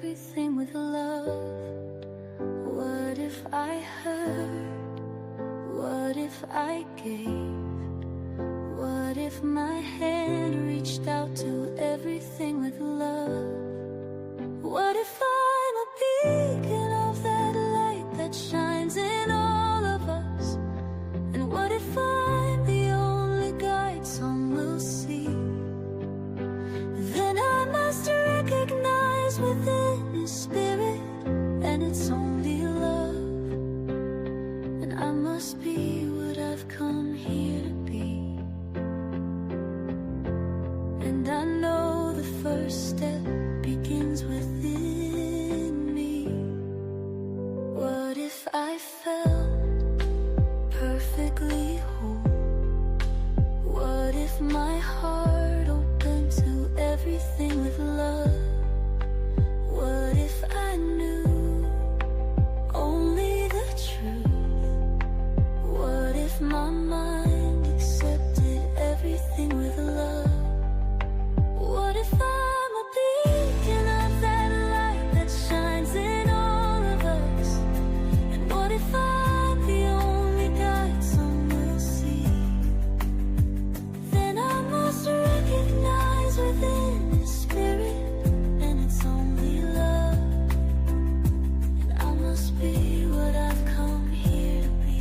everything with love? What if I hurt? What if I gave? What if my hand reached out to everything with love? What if I'm a beacon of that light that shines in all of us? And what if I'm the only guide some will see? Then I must recognize within His Spirit, and it's only love. And I must be what I've come here to be. And I know the first step begins within me. What if I felt perfectly whole? What if my heart opened to everything with love? What if I knew only the truth? What if my mind accepted everything with love? What if I'm a beacon of that light that shines in all of us? And what if I'm the only guide some will see? Then I must recognize within His Spirit, and it's only love. And I must be what I've come here to be.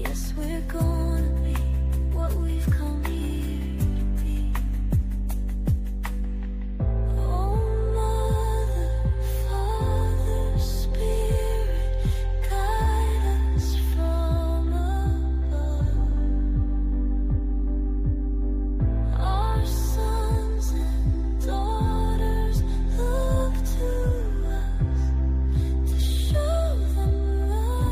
Yes, we're gonna be what we've come here to be. Oh, Mother, Father, Spirit, guide us from above. Our sons and daughters look to us to show them love.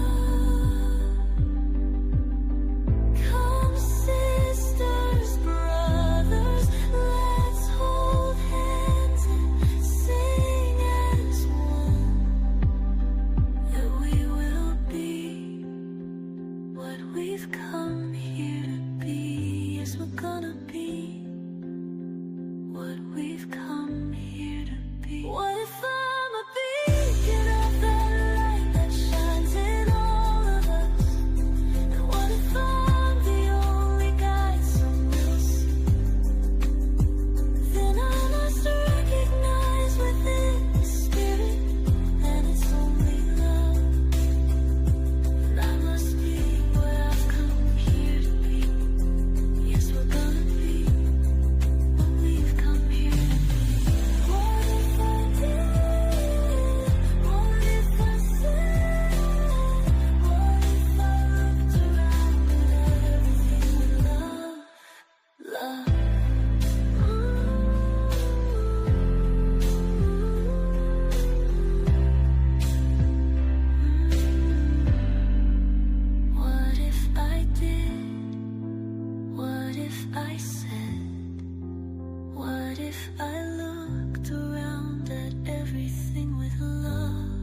Come, sisters, brothers, let's hold hands and sing as one, that we will be what we've come here to be. Yes, we're gonna be what we've come here to be. What if I'm a beacon of that light that shines in all of us? And what if I'm the only guide some will see? Then I must recognize within His Spirit, and it's only love. And I must be what I've come here to be. Yes, we're gonna be what we've come here to be. What if I did? What if I said? What if I looked around at everything with love? Love. What if I did? What if I said? What if I looked around at everything with love?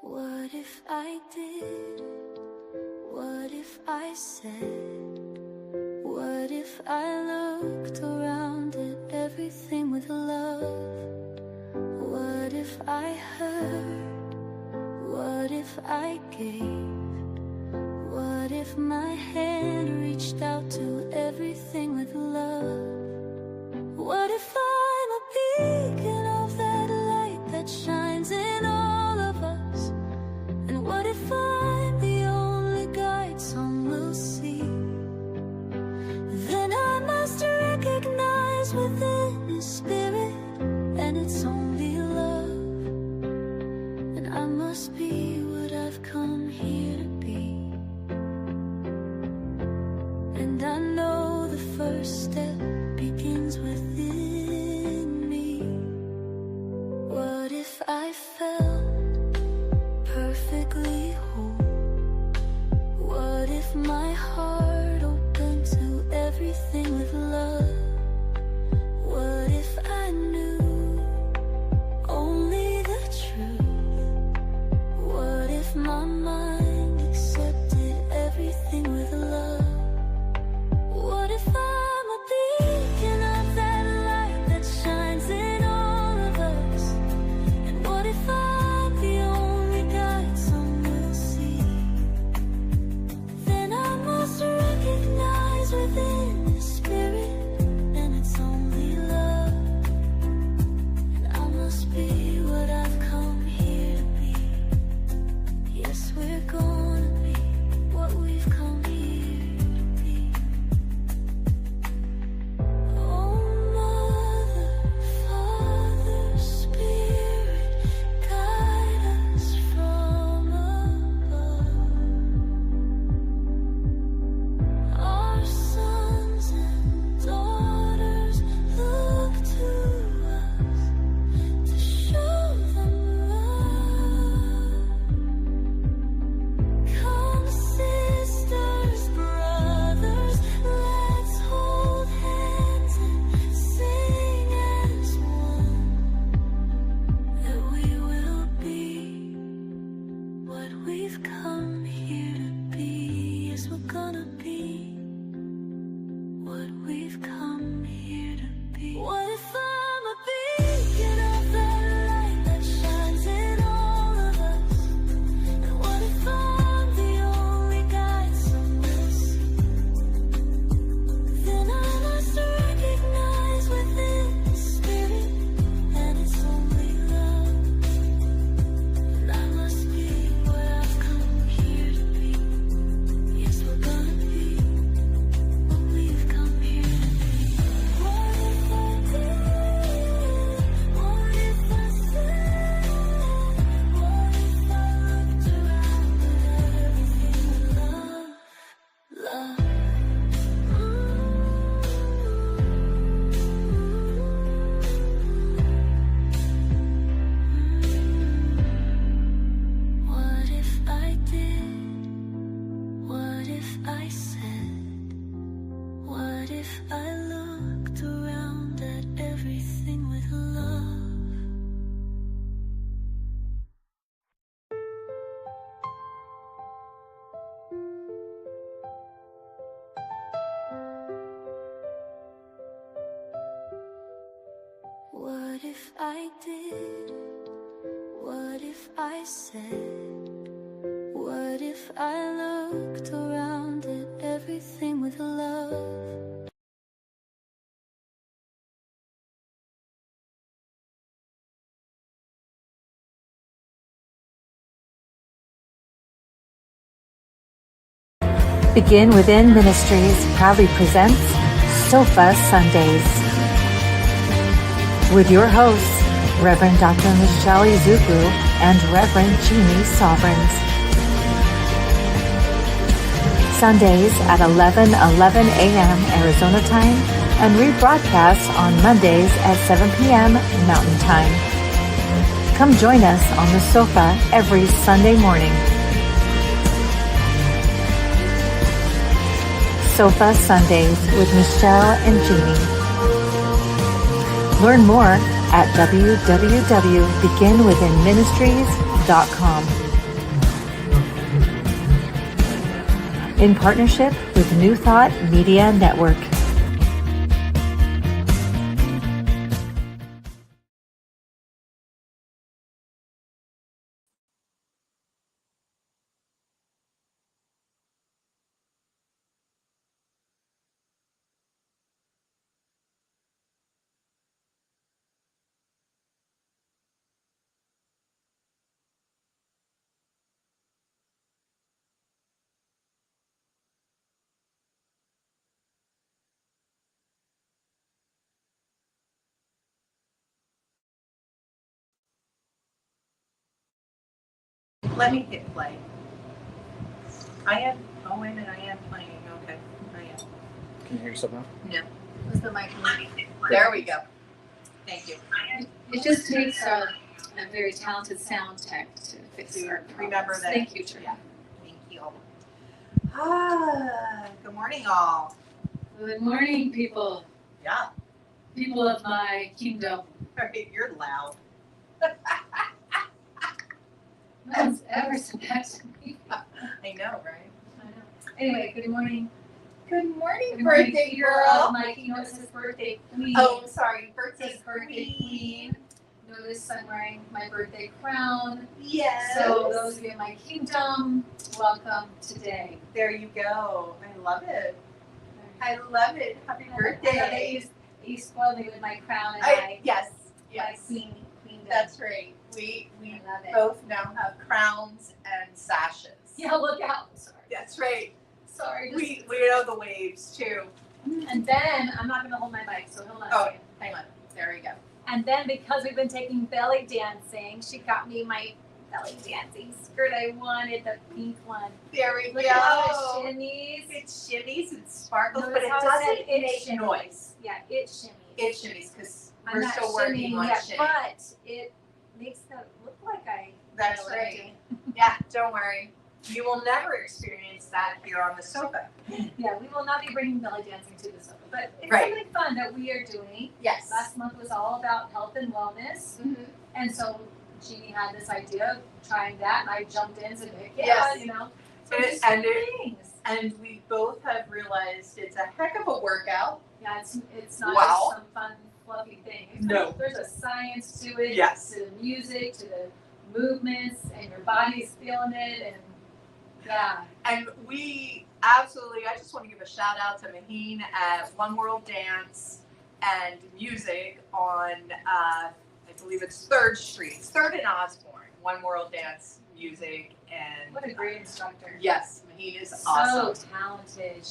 What if I did? What if I said? What if I looked around at everything with love? What if I hurt? What if I gave? What if my hand reached out to everything with love? What if I'm a beacon of that light that shines in all of us? And what if I'm the only guide some will see? Then I must recognize within His Spirit, and it's only love. And I must be what I've come here to be. And I know the first step begins within me. What if I felt perfectly whole? What if my heart opened to everything with love? What if I knew only the truth? I said, what if I looked around at everything with love? Begin Within Ministries proudly presents Sofa Sundays with your hosts, Reverend Dr. Michelle Izuku and Reverend Jeannie Sovereigns. Sundays at 11:11 a.m. Arizona time and rebroadcast on Mondays at 7 p.m. Mountain Time. Come join us on the sofa every Sunday morning. Sofa Sundays with Michelle and Jeannie. Learn more at www.beginwithinministries.com. In partnership with New Thought Media Network. Let me hit play. I am. Oh, wait a minute. I am playing. Okay. I am. Can you hear yourself now? No. Where's the mic? There we go. Thank you. It just takes a very talented sound tech to fix our problems. Remember that. Thank you, Trina. Yeah. Thank you. Good morning, all. Good morning, people. Yeah. People of my kingdom. All right, you're loud. No one's ever said that to me. I know, right? I know. Anyway, good morning. Good morning, Good morning, birthday Peter girl. of my kingdom. It says birthday queen. Oh, sorry. It Birthday says birthday queen. queen. Notice I'm wearing my birthday crown. Yes. So those of you in my kingdom, welcome today. There you go. I love it. I love it. Happy birthday. You spoiled me with my crown and Yes. my Yes. queendom. That's right. We I love it. both now have crowns and sashes. Yeah, look out. Sorry. That's right. Sorry. We know the waves too. And then, I'm not going to hold my mic, so hold on a Oh, second. hang on. There we go. And then, because we've been taking belly dancing, she got me my belly dancing skirt. I wanted the pink one. There we Look go. at how it shimmies. It shimmies and sparkles, Notice but it how doesn't said it make shimmies. noise. Yeah, it shimmies. It shimmies because I'm we're not still working shimmying on yet, shimmy. but it makes it look like I That's know what I'm right. doing. Yeah, don't worry. You will never experience that here on the sofa. Yeah, we will not be bringing belly dancing to the sofa, but it's Right. something fun that we are doing. Yes. Last month was all about health and wellness, and so Jeannie had this idea of trying that, and I jumped in and said, "Heck yeah," Yes. you know. So And just and things. And we both have realized it's a heck of a workout. Yeah, it's not Wow. just some fun fluffy thing. No. There's a science to it. Yes. To the music, to the movements, and your body's feeling it, and yeah. And we absolutely, I just want to give a shout out to Maheen at One World Dance and Music on, I believe it's 3rd Street. It's 3rd and Osborne. One World Dance, Music, and. What a great instructor. Yes, Maheen is awesome. So talented.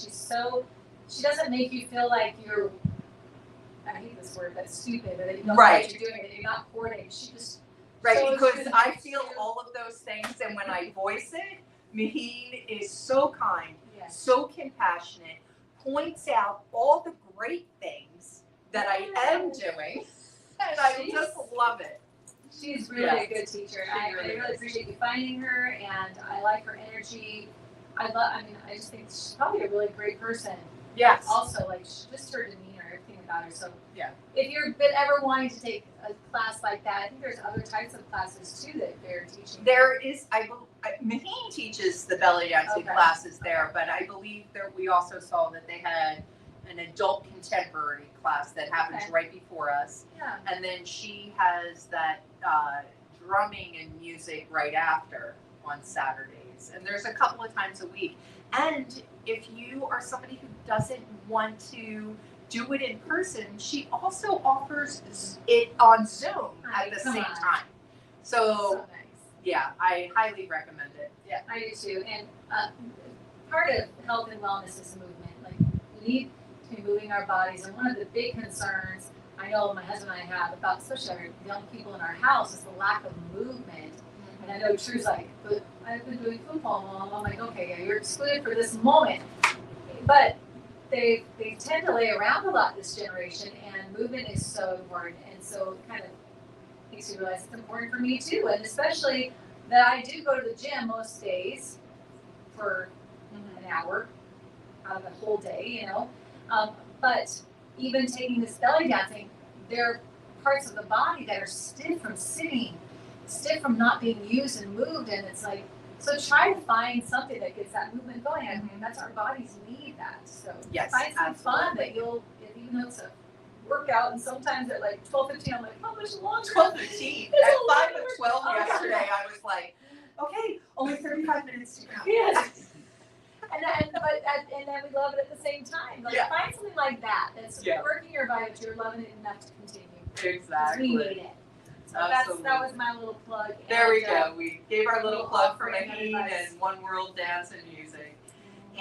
She doesn't make you feel like you're, I hate this word, but stupid, or that you don't know Right. what you're doing, that you're not coordinating. She just. Right, so because good I to feel you. all of those things, and when I voice it, Maheen is so kind, Yes. so compassionate, points out all the great things that I am doing, and I just love it. She's really Yeah. a good teacher. She I really really is. appreciate you finding her, and I like her energy. I just think she's probably a really great person. Yes. Also, like, just her demeanor, everything about her. So, Yeah. if you've been ever wanting to take a class like that, I think there's other types of classes too that they're teaching. There is, Maheen teaches the belly dancing Okay. classes there, but I believe that we also saw that they had an adult contemporary class that happens Okay. right before us. Yeah. And then she has that drumming and music right after on Saturdays. And there's a couple of times a week. And if you are somebody who doesn't want to do it in person, she also offers it on Zoom at the same time. So nice. yeah, I highly recommend it. Yeah, I do too. And part of health and wellness is movement. Like, we need to be moving our bodies. And one of the big concerns I know my husband and I have about, especially our young people in our house, is the lack of movement. And I know True's like, but I've been doing football, Mom. I'm like, okay, yeah, you're excluded for this moment. But they tend to lay around a lot this generation, and movement is so important. And so it kind of makes you realize it's important for me too. And especially that I do go to the gym most days for an hour out of a whole day, you know. But even taking this belly dancing, there are parts of the body that are stiff from sitting, stiff from not being used and moved, and it's like, so try to find something that gets that movement going. I mean, that's our bodies need that. So Yes, find some fun absolutely. that you'll, even though it's a workout, and sometimes at like 12:15, I'm like, how much longer? 12:15. It's At a 5 of lot. 12 Oh, yesterday, I was like, okay, only 35 minutes to go. Yes. And then we love it at the same time. Like, Yeah. find something like that that's Yeah. working your body, but you're loving it enough to continue. Because Exactly. we need it. So that was my little plug. There we And, go. We gave our little little plug for offering Maheen advice. and One World Dance and Music.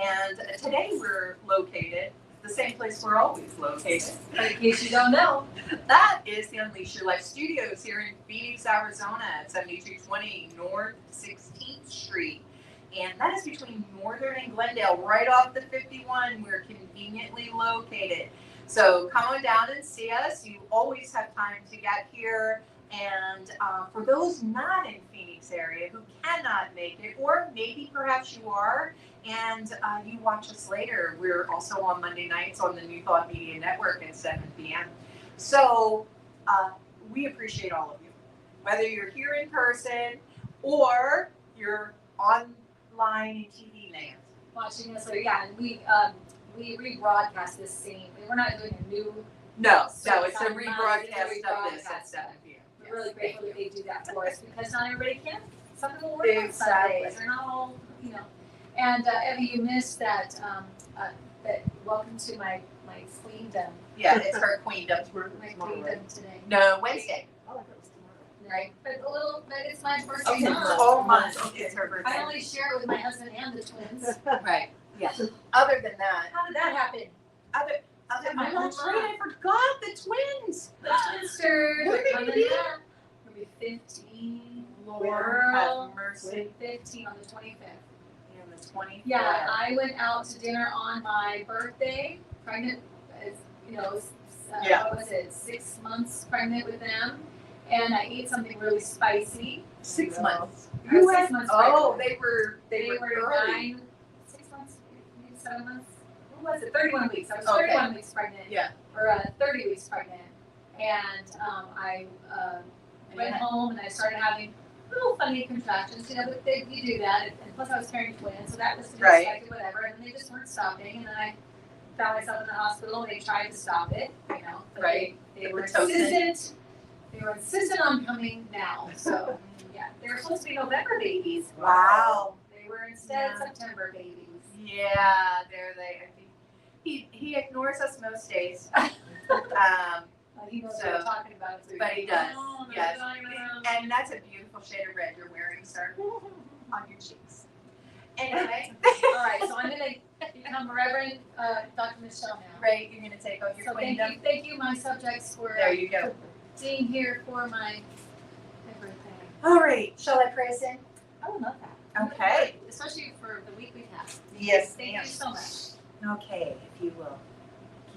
And today we're located the same place we're always located. But in case you don't know, That is the Unleash Your Life Studios here in Phoenix, Arizona at 7220 North 16th Street. And that is between Northern and Glendale, right off the 51. We're conveniently located. So come on down and see us. You always have time to get here. And for those not in Phoenix area who cannot make it, or maybe perhaps you are, and you watch us later, we're also on Monday nights on the New Thought Media Network at 7 p.m. So we appreciate all of you, whether you're here in person or you're online in TV land. watching us, so yeah, and we rebroadcast this scene. We're not doing a new. No, it's a on rebroadcast Monday, of this at rebroadcast. 7 p.m. We're really Yes, grateful that thank they do that for us, because not everybody can. Some people work on Exactly. Sundays. They're not all, you know. And Evie, you missed that. That welcome to my queendom. Yeah, it's her queendom. My queendom today. No, Wednesday. Right, but it's my birthday Okay, month. all month is her birthday. I only share it with my husband and the twins. Right. Yeah. Other than that, How did that happen? other My I'm own not sure. I forgot the twins. The twinsters What are did coming we do? up. We'll be 15. Lord Girl. have mercy. 15 on the 25th. And the 20th. Yeah, I went out to dinner on my birthday, pregnant, Yeah. what was it, 6 months pregnant with them. And I ate something really spicy. 6 months. I was 6 months pregnant. Oh, they were early. 6 months, maybe 7 months. What was it? 31 weeks. I was Okay. 31 weeks pregnant. Yeah. Or 30 weeks pregnant. And I went home and I started having little funny contractions. You know, but you do that. And plus I was carrying twins, so that was to be Right. expected, whatever. And they just weren't stopping. And then I found myself in the hospital and they tried to stop it, you know. But Right. They were Pitocin. insistent. They were insistent on coming now. So, yeah. They were supposed to be November babies. Wow. They were instead Yeah. September babies. Yeah, there they. I think he ignores us most days. He knows So- what we're talking about. So But he does, "Oh, no, yes. no, no, no." And that's a beautiful shade of red you're wearing, sir, on your cheeks. Anyway, All right, so I'm gonna become Reverend Dr. Michelle now. Ray, you're gonna take over your So queendom. thank you, my subjects, for There you go. being here for my birthday. All right, shall I pray us in? I would love that. Okay. Especially for the week we've had. Yes, Thank ma'am. you so much. Okay, if you will.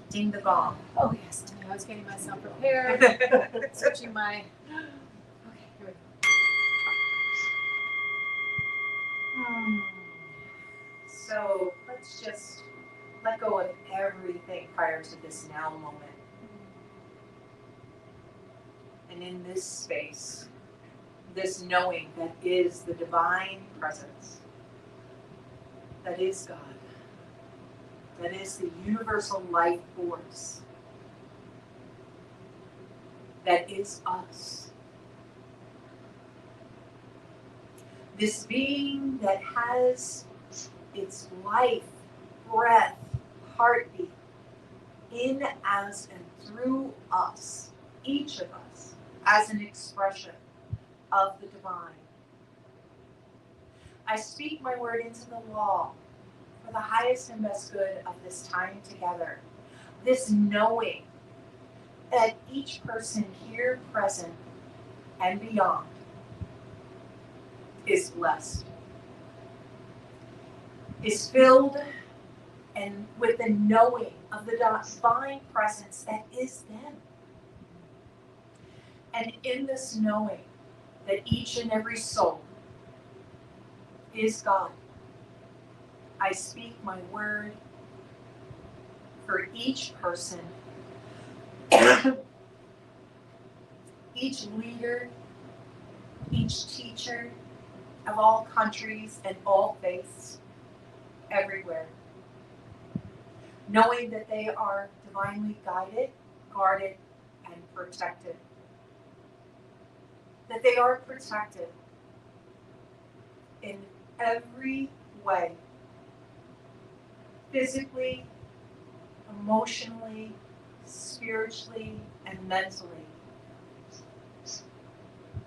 Ding the gong. Oh, yes, I was getting myself prepared, switching my, okay, here we go. So let's just let go of everything prior to this now moment. And in this space, this knowing that is the divine presence, that is God, that is the universal life force, that is us. This being that has its life, breath, heartbeat in, as, and through us, each of us, as an expression of the divine. I speak my word into the law for the highest and best good of this time together. This knowing that each person here present and beyond is blessed, is filled and with the knowing of the divine presence that is them. And in this knowing that each and every soul is God, I speak my word for each person, each leader, each teacher of all countries and all faiths, everywhere, knowing that they are divinely guided, guarded, and protected. That they are protected in every way, physically, emotionally, spiritually, and mentally.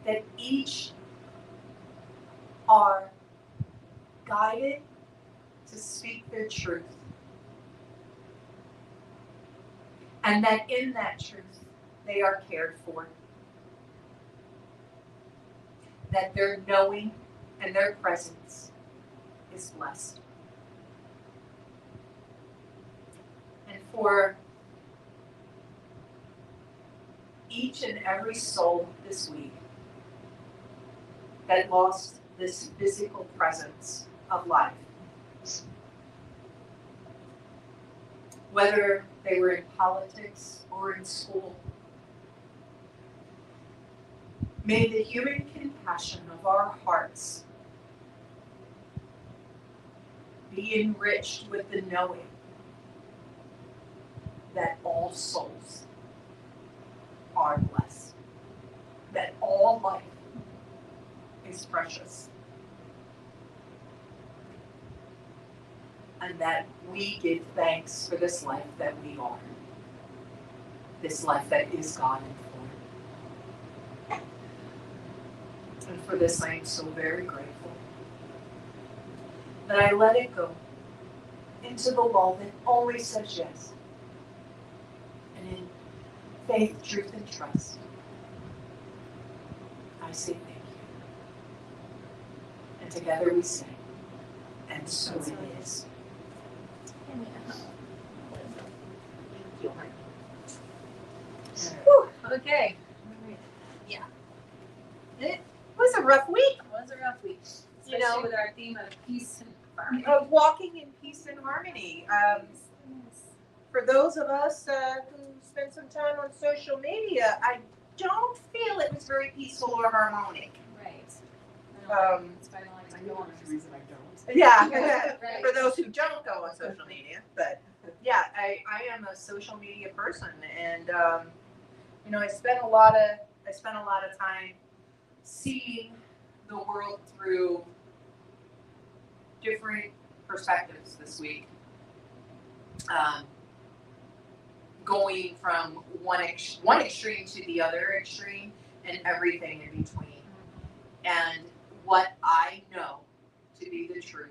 That each are guided to speak their truth. And that in that truth, they are cared for. That their knowing and their presence is blessed. And for each and every soul this week that lost this physical presence of life, whether they were in politics or in school, may the human compassion of our hearts be enriched with the knowing that all souls are blessed, that all life is precious, and that we give thanks for this life that we are, this life that is God in form. And for this I am so very grateful that I let it go into the law that only says yes, and in faith, truth, and trust, I say thank you. And together we say, and so it is. Whew, okay. Yeah. It was a rough week. It was a rough week, You especially know, with our theme of peace and harmony. of walking in peace and harmony. For those of us who spend some time on social media, I don't feel it was very peaceful or harmonic. Right. That's why I don't like to I go know on there's a reason I don't. Yeah, Right. for those who don't go on social media, but yeah, I am a social media person, and you know, I spent a lot of time seeing the world through different perspectives this week. Going from one extreme to the other extreme, and everything in between. And what I know to be the truth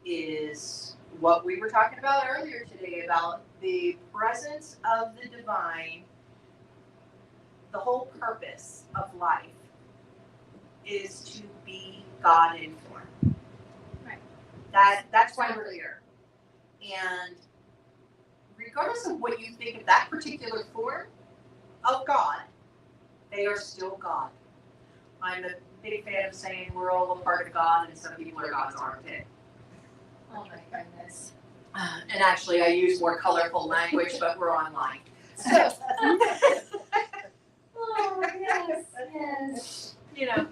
is what we were talking about earlier today about the presence of the divine. The whole purpose of life is to be God in form. Right. That's why we're here. And regardless of what you think of that particular form of God, they are still God. I'm a big fan of saying we're all a part of God, and some people are God's armpit. Oh my goodness. And actually, I use more colorful language, but we're online. So, Oh yes, yes. you know,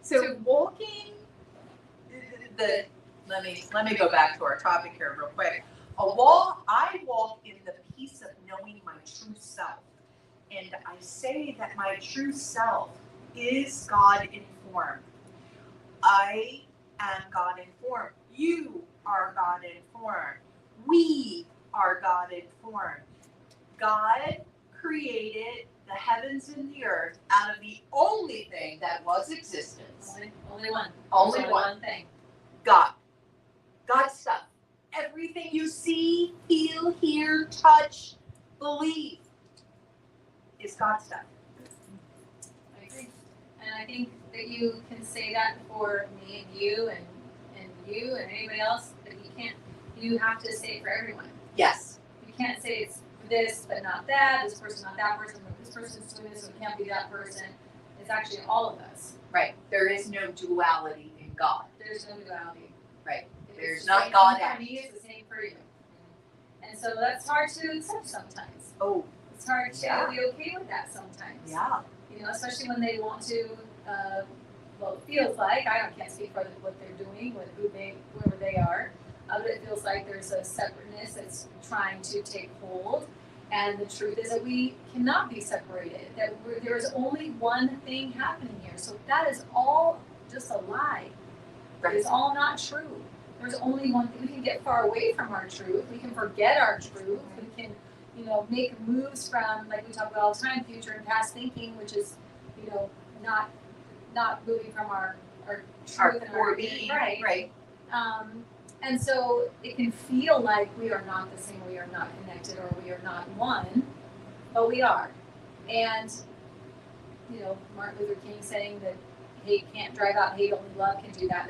so walking. Let me go back to our topic here real quick. I walk in the peace of knowing my true self, and I say that my true self is God in form. I am God informed. You are God informed. We are God informed. God created the heavens and the earth out of the only thing that was existence. Only one. Only There's one. thing. God. God stuff. Everything you see, feel, hear, touch, believe is God stuff. I agree. And I think that you can say that for me and you and you and anybody else, but you have to say it for everyone. Yes. You can't say it's this but not that, this person not that person, but this person's doing this so it can't be that person. It's actually all of us. Right. There is no duality in God. There's no duality. Right. If There's it's not the God same act. for me, it's the same for you. And so that's hard to accept sometimes. Oh. It's hard to Yeah. be okay with that sometimes. Yeah. You know, especially when they want to, well, it feels like, I can't speak for what they're doing, whoever they are, but it feels like there's a separateness that's trying to take hold. And the truth is that we cannot be separated, that there is only one thing happening here. So that is all just a lie. Right. It is all not true. There's only one thing. We can get far away from our truth. We can forget our truth. We can, make moves from, like we talk about all the time, future and past thinking, which is, not moving from our truth Our and core our being. right. Right. And so it can feel like we are not the same, we are not connected, or we are not one, but we are. And, Martin Luther King saying that hate can't drive out hate, only love can do that.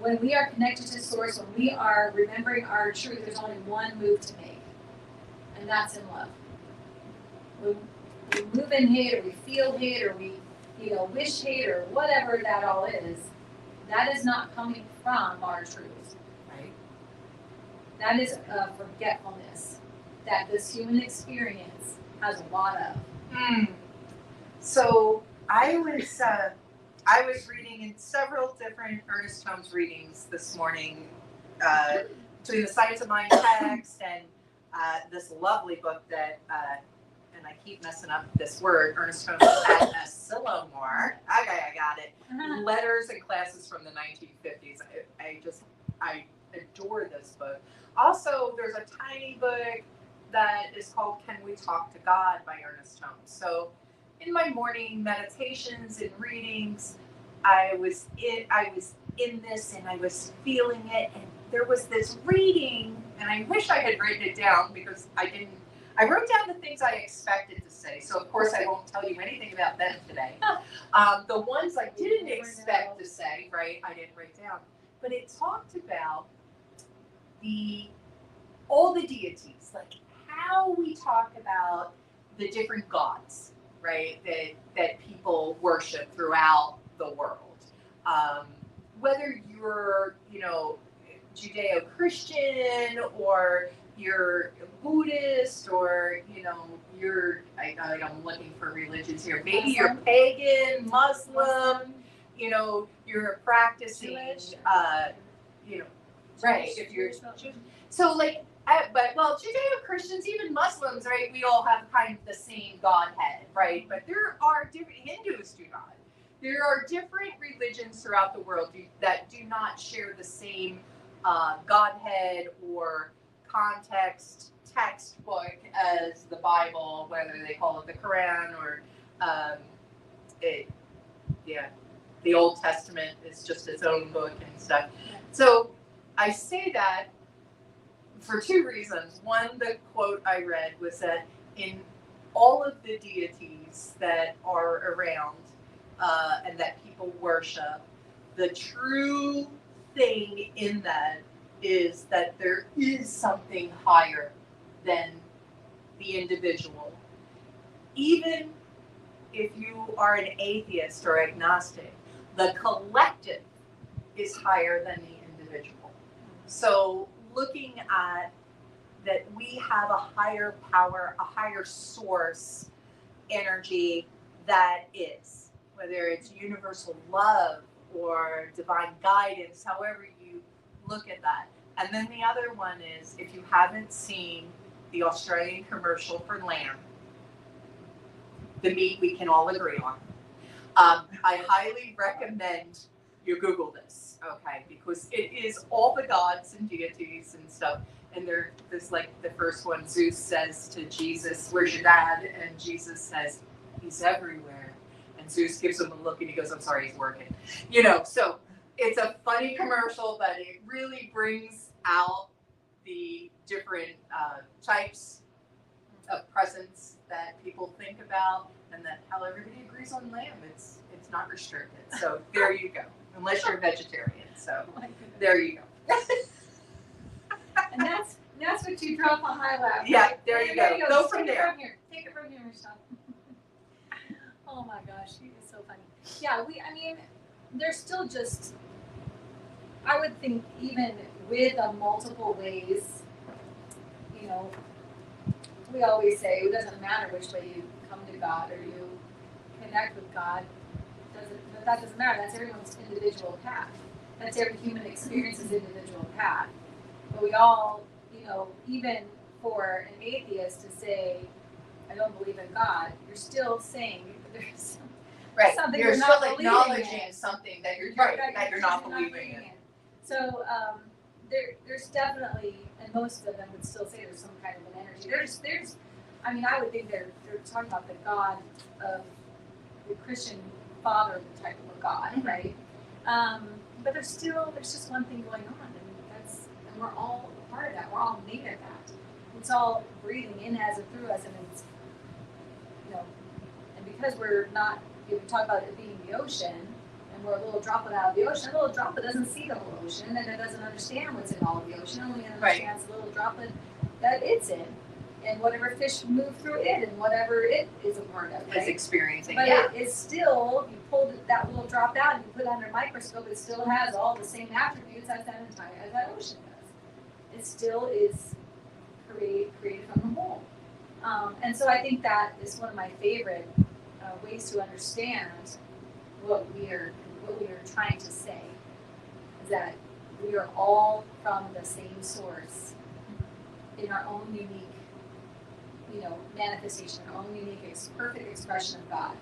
When we are connected to Source, when we are remembering our truth, there's only one move to make, and that's in love. When we move in hate, or we feel hate, or we, wish hate, or whatever that all is, that is not coming from our truth. Right. That is a forgetfulness that this human experience has a lot of. So I was reading in several different Ernest Holmes readings this morning, between the Science of Mind text and this lovely book that, and I keep messing up this word, Ernest Holmes at Asilomar. Okay, I got it. Letters and Classes from the 1950s. I adore this book. Also, there's a tiny book that is called Can We Talk to God by Ernest Holmes. So in my morning meditations and readings, I was in this and I was feeling it, and there was this reading, and I wish I had written it down because I didn't. I wrote down the things I expected to say, so of course I won't tell you anything about them today. The ones I didn't expect to say, right, I didn't write down. But it talked about all the deities, like how we talk about the different gods, right, that people worship throughout the world. Whether you're, Judeo-Christian, or you're Buddhist, or, I'm looking for religions here. Maybe you're pagan, Muslim, you're practicing, right, if you're Jewish. So Judeo-Christians, even Muslims, right, we all have kind of the same Godhead, right? But there are different, Hindus do not. There are different religions throughout the world that do not share the same Godhead or context textbook as the Bible, whether they call it the Quran or the Old Testament is just its own book and stuff. So I say that for two reasons. One, the quote I read was that in all of the deities that are around and that people worship, the true thing in that is that there is something higher than the individual. Even if you are an atheist or agnostic, the collective is higher than the individual. So looking at that we have a higher power, a higher source energy that is, whether it's universal love or divine guidance, however you look at that. And then the other one is, if you haven't seen the Australian commercial for lamb, the meat we can all agree on, I highly recommend you Google this, okay? Because it is all the gods and deities and stuff. And there's like the first one, Zeus says to Jesus, "Where's your dad?" And Jesus says, "He's everywhere." And Zeus gives him a look and he goes, "I'm sorry, he's working." So it's a funny commercial, but it really brings out the different types of presents that people think about, and that how everybody agrees on lamb. It's not restricted. So there you go. Unless you're a vegetarian. So there you go. And that's what you drop on my lap. Yeah, Right? there you go. Go from there. Take it from here, Michelle. Oh my gosh, she is so funny. Yeah, there's still just, I would think even with the multiple ways, we always say it doesn't matter which way you come to God or you connect with God. That doesn't matter. That's everyone's individual path. That's every human experience's individual path. But we all, even for an atheist to say, I don't believe in God, you're still saying there's something You're not still believing acknowledging in. something that you're That you're not believing in. So there's definitely, and most of them would still say there's some kind of an energy. There's I would think they're talking about the God of the Christian father type of a God, Mm-hmm. right? But there's just one thing going on, and we're all a part of that. We're all made of that. It's all breathing in as and through us, and it's and because we're not, we talk about it being the ocean, and we're a little droplet out of the ocean. A little droplet doesn't see the whole ocean, and it doesn't understand what's in all of the ocean. It only understands the little droplet that it's in, and whatever fish move through it, and whatever it is a part of. Is experiencing. But Yeah. it is still, you pull that little drop out and you put it under a microscope, it still has all the same attributes as that ocean does. It still is created from the whole. And so I think that is one of my favorite ways to understand what we are trying to say, is that we are all from the same source in our own unique manifestation, our own unique perfect expression of God.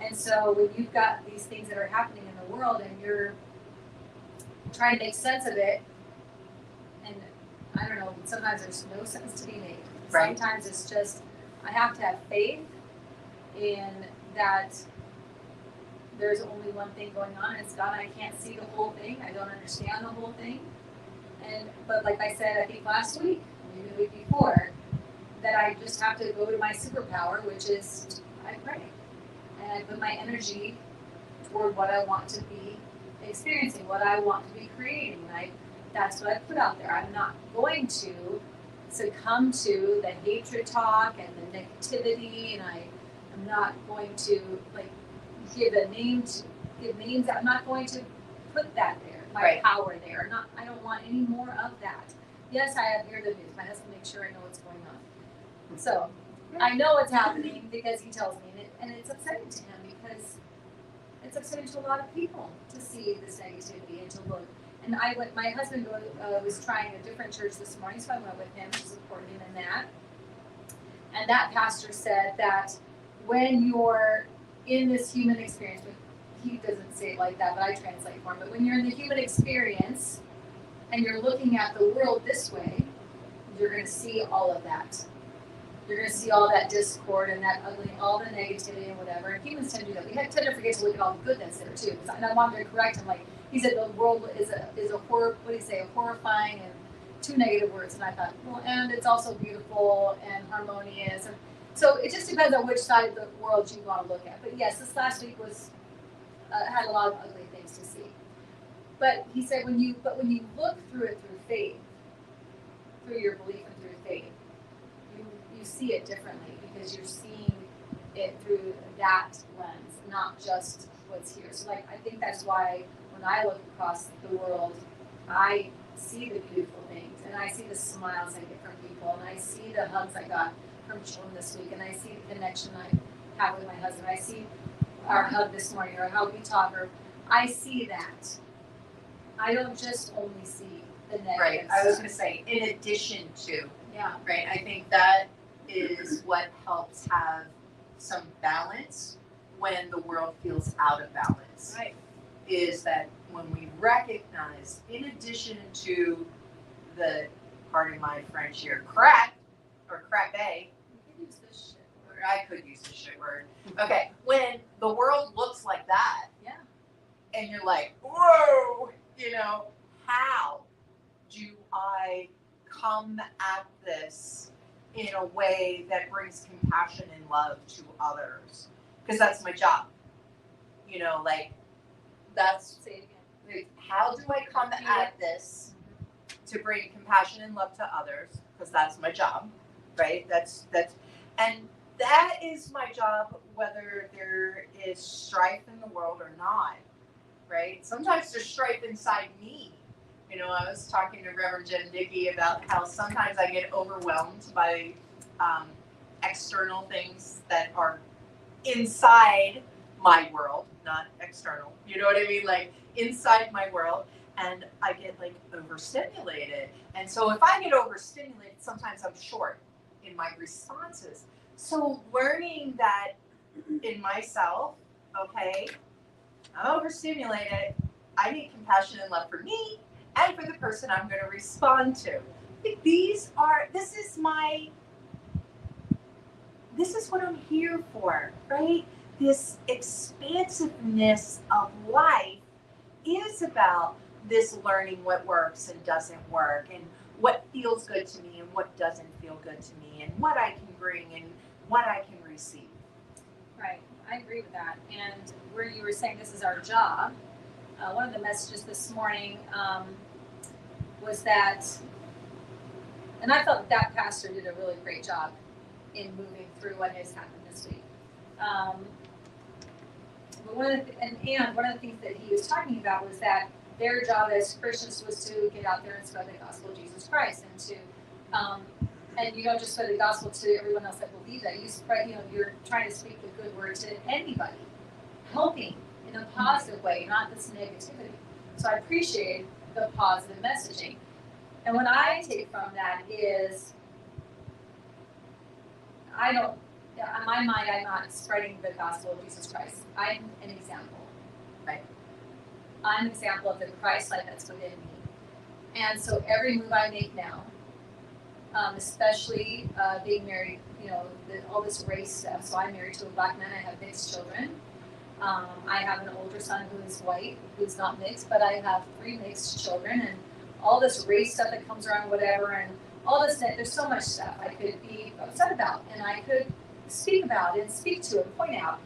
And so when you've got these things that are happening in the world and you're trying to make sense of it, and I don't know, sometimes there's no sense to be made. Right. Sometimes it's just, I have to have faith in that there's only one thing going on, and it's God. I can't see the whole thing. I don't understand the whole thing. But like I said, I think last week, maybe the week before, that I just have to go to my superpower, which is I pray. And I put my energy toward what I want to be experiencing, what I want to be creating. That's what I put out there. I'm not going to succumb to the hatred talk and the negativity, and I'm not going to give names. I'm not going to put that there, my power there. I don't want any more of that. Yes, I have heard the news. My husband makes sure I know what's going on. So I know what's happening because he tells me, and it's upsetting to him because it's upsetting to a lot of people to see this negativity and to look. And my husband was trying a different church this morning, so I went with him to support him in that. And that pastor said that when you're in this human experience, he doesn't say it like that, but I translate for him, but when you're in the human experience and you're looking at the world this way, you're going to see all of that. You're going to see all that discord and that ugly, all the negativity and whatever. And humans tend to do that. We tend to forget to look at all the goodness there too. And I wanted to correct him. He said the world is a horror. What do you say? A horrifying and two negative words. And I thought, well, and it's also beautiful and harmonious. And so it just depends on which side of the world you want to look at. But yes, this last week had a lot of ugly things to see. But he said when you look through it through faith, through your belief and through faith, you see it differently because you're seeing it through that lens, not just what's here. So I think that's why when I look across the world, I see the beautiful things and I see the smiles I get from people and I see the hugs I got from children this week and I see the connection I have with my husband. I see our hug this morning or how we talk, or I see that. I don't just only see the negatives. Right. I was going to say, in addition to. Yeah. Right. I think that is what helps have some balance when the world feels out of balance. Right. is that when we recognize, in addition to the, pardon my French here, crap or crappé, You can use this shit word. or I could use the shit word. Okay, when the world looks like that, Yeah. and you're like, whoa, how do I come at this in a way that brings compassion and love to others? Because that's my job. That's Say it again. how do I come at this to bring compassion and love to others? Because that's my job, right? And that is my job, whether there is strife in the world or not, right? Sometimes there's strife inside me. I was talking to Reverend Jen Dickey about how sometimes I get overwhelmed by external things that are inside my world, not external. You know what I mean? Like inside my world, and I get like overstimulated. And so if I get overstimulated, sometimes I'm short in my responses. So learning that in myself, okay, I'm overstimulated. I need compassion and love for me and for the person I'm going to respond to. This is what I'm here for, right? This expansiveness of life is about this learning what works and doesn't work, and what feels good to me and what doesn't feel good to me, and what I can bring and what I can receive. Right. I agree with that. And where you were saying this is our job, one of the messages this morning was that, and I felt that pastor did a really great job in moving through what has happened this week. But one of the things that he was talking about was that their job as Christians was to get out there and spread the gospel of Jesus Christ, and to and you don't just spread the gospel to everyone else that believes that. You spread, you're trying to speak the good word to anybody, helping in a positive way, not this negativity. So I appreciate the positive messaging. And what I take from that is, in my mind, I'm not spreading the gospel of Jesus Christ. I'm an example, right? I'm an example of the Christ life that's within me. And so every move I make now, especially being married, all this race stuff. So I'm married to a black man. I have mixed children. I have an older son who is white, who's not mixed, but I have 3 mixed children, and all this race stuff that comes around, whatever, and all this, there's so much stuff I could be upset about, and I could speak about and speak to and point out.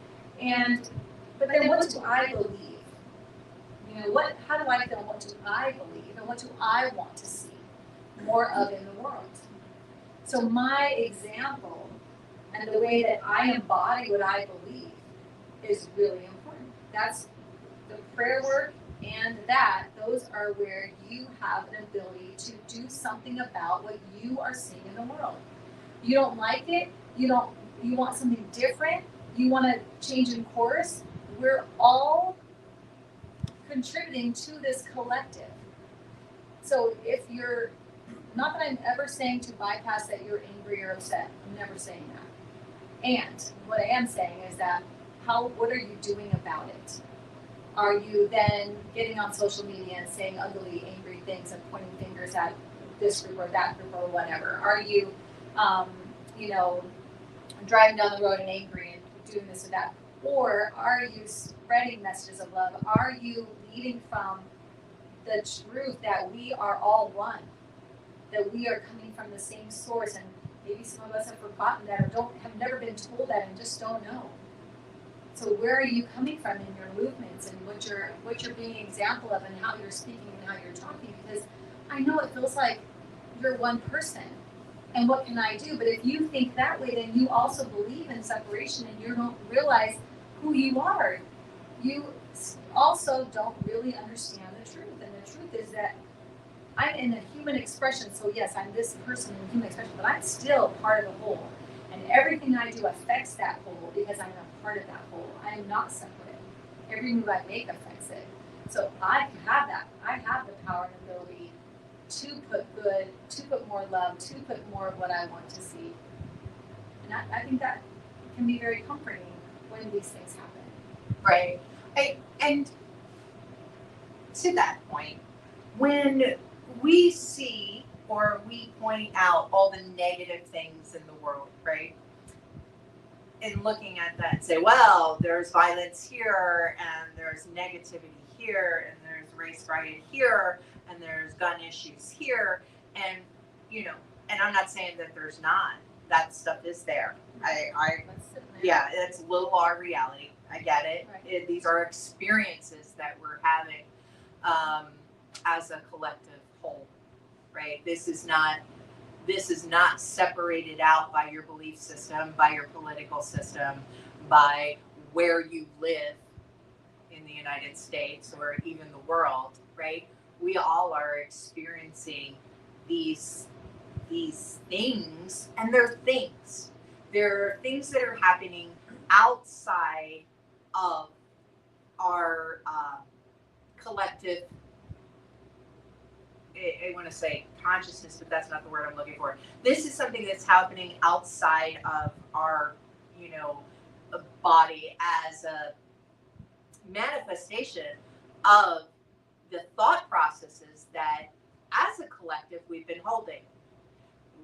But then what do I believe? How do I feel? What do I believe? And what do I want to see more of in the world? So my example and the way that I embody what I believe is really important. That's the prayer work, and those are where you have an ability to do something about what you are seeing in the world. You don't like it, you want something different, you want to change in course. We're all contributing to this collective. So if you're, not that I'm ever saying to bypass that you're angry or upset, I'm never saying that. And what I am saying is that what are you doing about it? Are you then getting on social media and saying ugly, angry things and pointing fingers at this group or that group or whatever? Are you, driving down the road and angry and doing this or that? Or are you spreading messages of love? Are you leading from the truth that we are all one? That we are coming from the same source, and maybe some of us have forgotten that or have never been told that and just don't know. So where are you coming from in your movements, and what you're being an example of, and how you're speaking and how you're talking? Because I know it feels like you're one person, and what can I do? But if you think that way, then you also believe in separation, and you don't realize who you are. You also don't really understand the truth, and the truth is that I'm in a human expression. So yes, I'm this person in human expression, but I'm still part of the whole. And everything I do affects that whole because I'm a part of that whole. I am not separate. Every move I make affects it. So I have that. I have the power and ability to put good, to put more love, to put more of what I want to see. And I think that can be very comforting when these things happen. Right. And to that point, when we see or we point out all the negative things in the world, right? And looking at that and say, well, there's violence here, and there's negativity here, and there's race riot here, and there's gun issues here, and and I'm not saying that there's not. That stuff is there. Yeah, it's little our reality. I get it. Right. These are experiences that we're having as a collective whole, right? This is not separated out by your belief system, by your political system, by where you live in the United States or even the world, right? We all are experiencing these things, and they're things. They're things that are happening outside of our collective, I want to say consciousness, but that's not the word I'm looking for. This is something that's happening outside of our, body as a manifestation of the thought processes that as a collective we've been holding.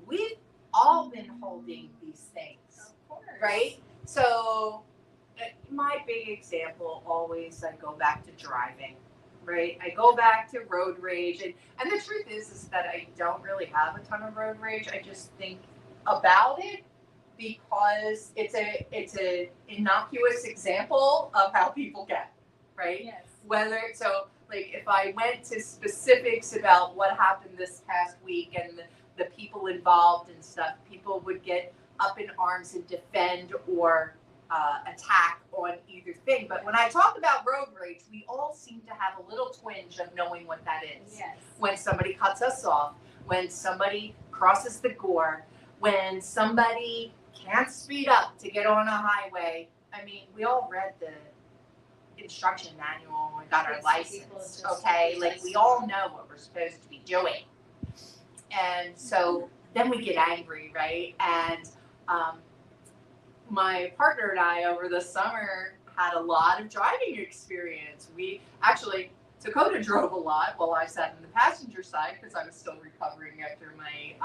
We've all been holding these things, Of course. right? So my big example always, I go back to driving, right? I go back to road rage, and the truth is that I don't really have a ton of road rage. I just think about it because it's a innocuous example of how people get, right? Yes. If I went to specifics about what happened this past week and the people involved and stuff, people would get up in arms and defend or attack on either thing. But when I talk about road rage, we all seem to have a little twinge of knowing what that is. Yes. When somebody cuts us off, when somebody crosses the gore, when somebody can't speed up to get on a highway. I mean, we all read the instruction manual when we got our license, okay? Like, we all know what we're supposed to be doing. And so then we get angry, right? And my partner and I over the summer had a lot of driving experience. We actually, Dakota drove a lot while I sat in the passenger side because I was still recovering after my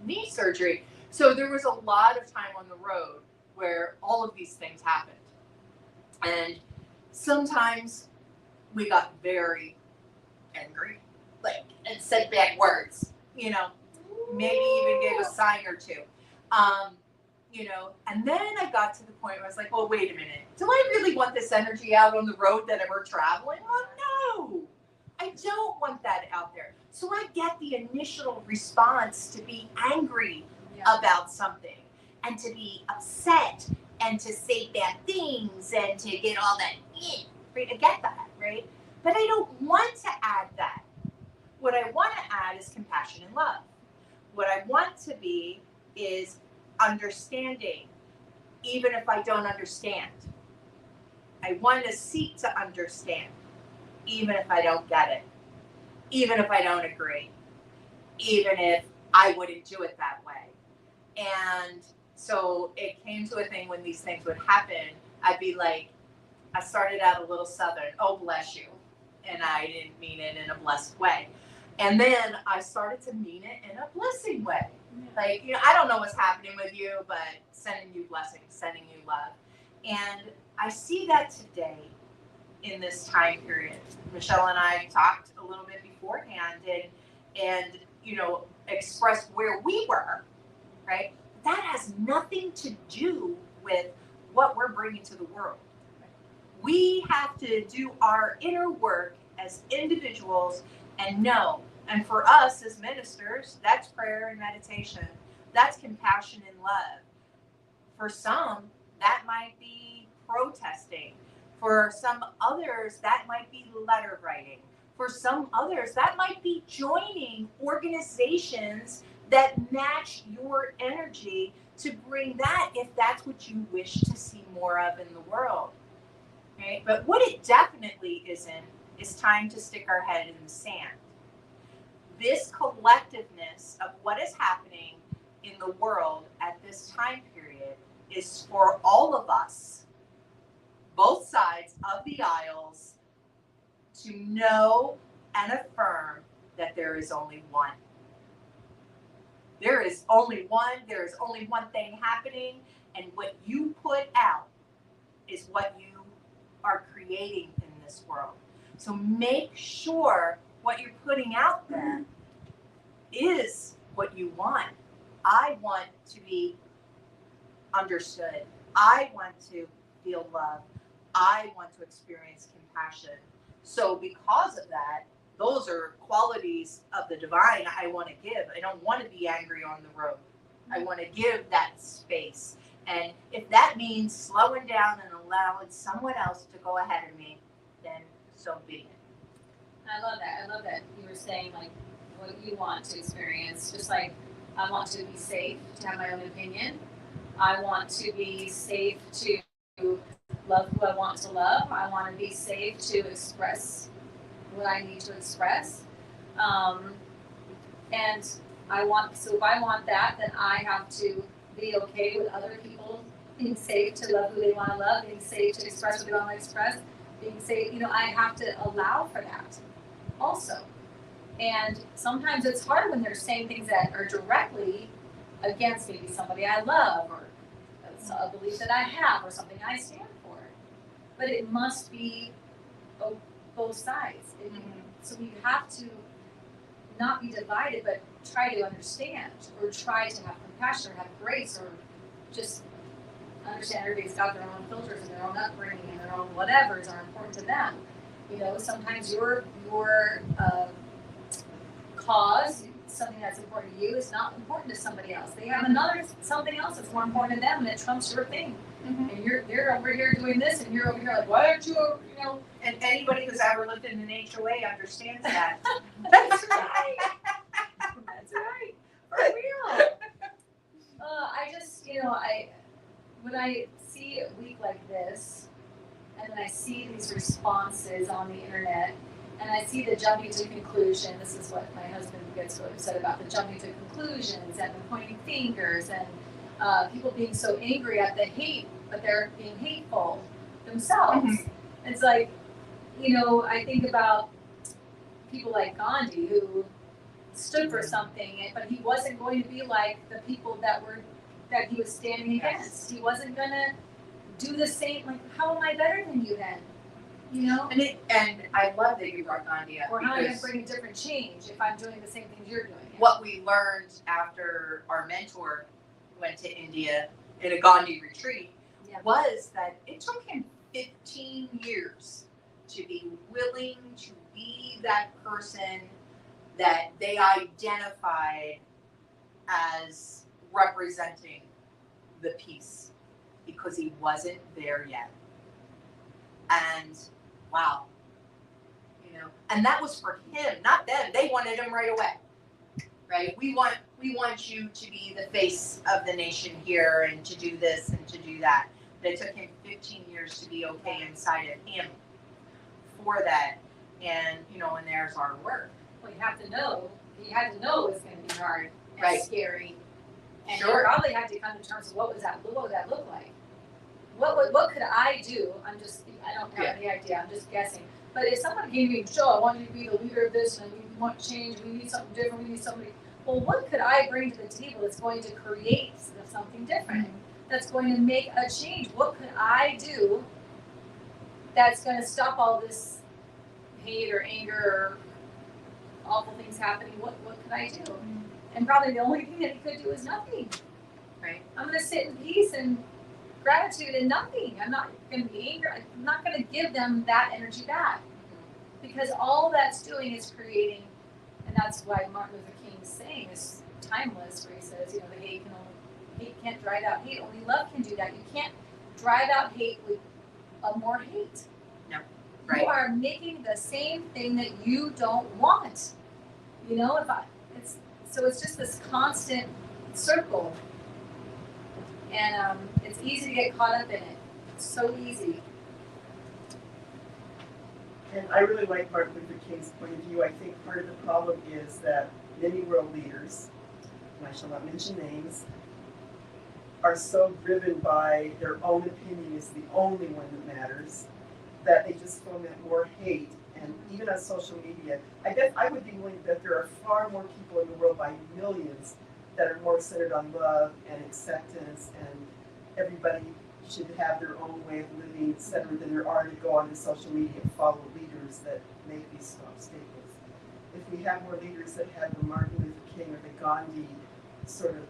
knee surgery. So there was a lot of time on the road where all of these things happened. And sometimes we got very angry, and said bad words, maybe even gave a sign or two. And then I got to the point where I was like, well, wait a minute. Do I really want this energy out on the road that we're traveling on? No, I don't want that out there. So I get the initial response to be angry about something and to be upset and to say bad things and to get all that, right? I get that, right? But I don't want to add that. What I want to add is compassion and love. What I want to be is understanding, even if I don't understand. I want to seek to understand, even if I don't get it, even if I don't agree, even if I wouldn't do it that way. And so it came to a thing when these things would happen, I'd be like, I started out a little Southern, oh, bless you. And I didn't mean it in a blessed way. And then I started to mean it in a blessing way. Like, I don't know what's happening with you, but sending you blessings, sending you love. And I see that today in this time period. Michelle and I talked a little bit beforehand and expressed where we were, right? That has nothing to do with what we're bringing to the world. We have to do our inner work as individuals and know. And for us as ministers, that's prayer and meditation. That's compassion and love. For some, that might be protesting. For some others, that might be letter writing. For some others, that might be joining organizations that match your energy to bring that, if that's what you wish to see more of in the world. Right? But what it definitely isn't is time to stick our head in the sand. This collectiveness of what is happening in the world at this time period is for all of us, both sides of the aisles, to know and affirm that there is only one. There is only one. There is only one thing happening. And what you put out is what you are creating in this world. So make sure what you're putting out there is what you want. I want to be understood. I want to feel love. I want to experience compassion. So because of that, those are qualities of the divine I want to give. I don't want to be angry on the road. I want to give that space. And if that means slowing down and allowing someone else to go ahead of me, then so be it. I love that. I love that you were saying like what you want to experience. Just like I want to be safe to have my own opinion. I want to be safe to love who I want to love. I want to be safe to express what I need to express. And I want, so if I want that, then I have to be okay with other people being safe to love who they want to love, being safe to express what they want to express, being safe, I have to allow for that also. And sometimes it's hard when they're saying things that are directly against maybe somebody I love or a belief that I have or something I stand for. But it must be both sides. So we have to not be divided, but try to understand or try to have compassion or have grace or just understand everybody's got their own filters and their own upbringing and their own whatevers are important to them. Sometimes your cause, something that's important to you, is not important to somebody else. They have something else that's more important to them, and it trumps your thing. And they're over here doing this, and you're over here like, why aren't you? And anybody who's ever lived in an HOA understands that. That's right. That's right. For real. I just, when I see a week like this, and then I see these responses on the internet, and I see the jumping to conclusion. This is what my husband gets so upset about, the jumping to conclusions and the pointing fingers and people being so angry at the hate, but they're being hateful themselves. It's like, I think about people like Gandhi who stood for something, but he wasn't going to be like the people that he was standing against. He wasn't going to do the same. Like, how am I better than you then? And I love that you brought Gandhi up. Or how am I bring a different change if I'm doing the same things you're doing? What we learned after our mentor went to India in a Gandhi retreat was that it took him 15 years to be willing to be that person that they identified as representing the peace, because he wasn't there yet. And wow, and that was for him, not them. They wanted him right away, right? We want you to be the face of the nation here and to do this and to do that. But it took him 15 years to be okay inside of him for that. And and there's our work. Well, he had to know it was going to be hard and scary. And he probably had to come to terms with what would that look like? What could I do? I don't have any idea. I'm just guessing. But if someone gave me, Joe, I want you to be the leader of this, and we want change, we need something different, we need somebody. Well, what could I bring to the table that's going to create something different? That's going to make a change? What could I do that's going to stop all this hate or anger or awful things happening? What could I do? And probably the only thing that he could do is nothing. Right. I'm going to sit in peace and gratitude and nothing. I'm not going to be angry. I'm not going to give them that energy back, because all that's doing is creating, and that's why Martin Luther King is saying is timeless, where he says, the hate can't drive out hate. Only love can do that. You can't drive out hate with more hate. No. Right. You are making the same thing that you don't want. So it's just this constant circle. And it's easy to get caught up in it. It's so easy. And I really like Martin Luther King's point of view. I think part of the problem is that many world leaders, and I shall not mention names, are so driven by their own opinion is the only one that matters, that they just foment more hate and even on social media. I would be willing to bet there are far more people in the world by millions that are more centered on love and acceptance, and everybody should have their own way of living, etc., than there are to go onto social media and follow leaders that make these strong statements. If we have more leaders that have the Martin Luther King or the Gandhi sort of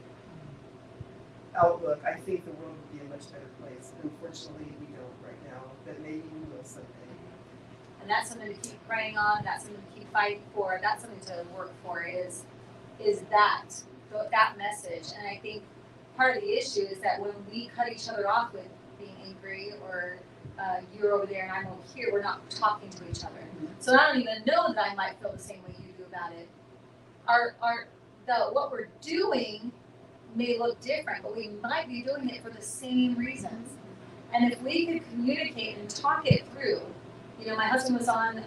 outlook, I think the world would be a much better place. Unfortunately, we don't right now, but maybe we will someday. And that's something to keep praying on. That's something to keep fighting for. That's something to work for. Is that message? And I think part of the issue is that when we cut each other off with being angry or you're over there and I'm over here, we're not talking to each other. So I don't even know that I might feel the same way you do about it. What we're doing may look different, but we might be doing it for the same reasons. And if we could communicate and talk it through, my husband was on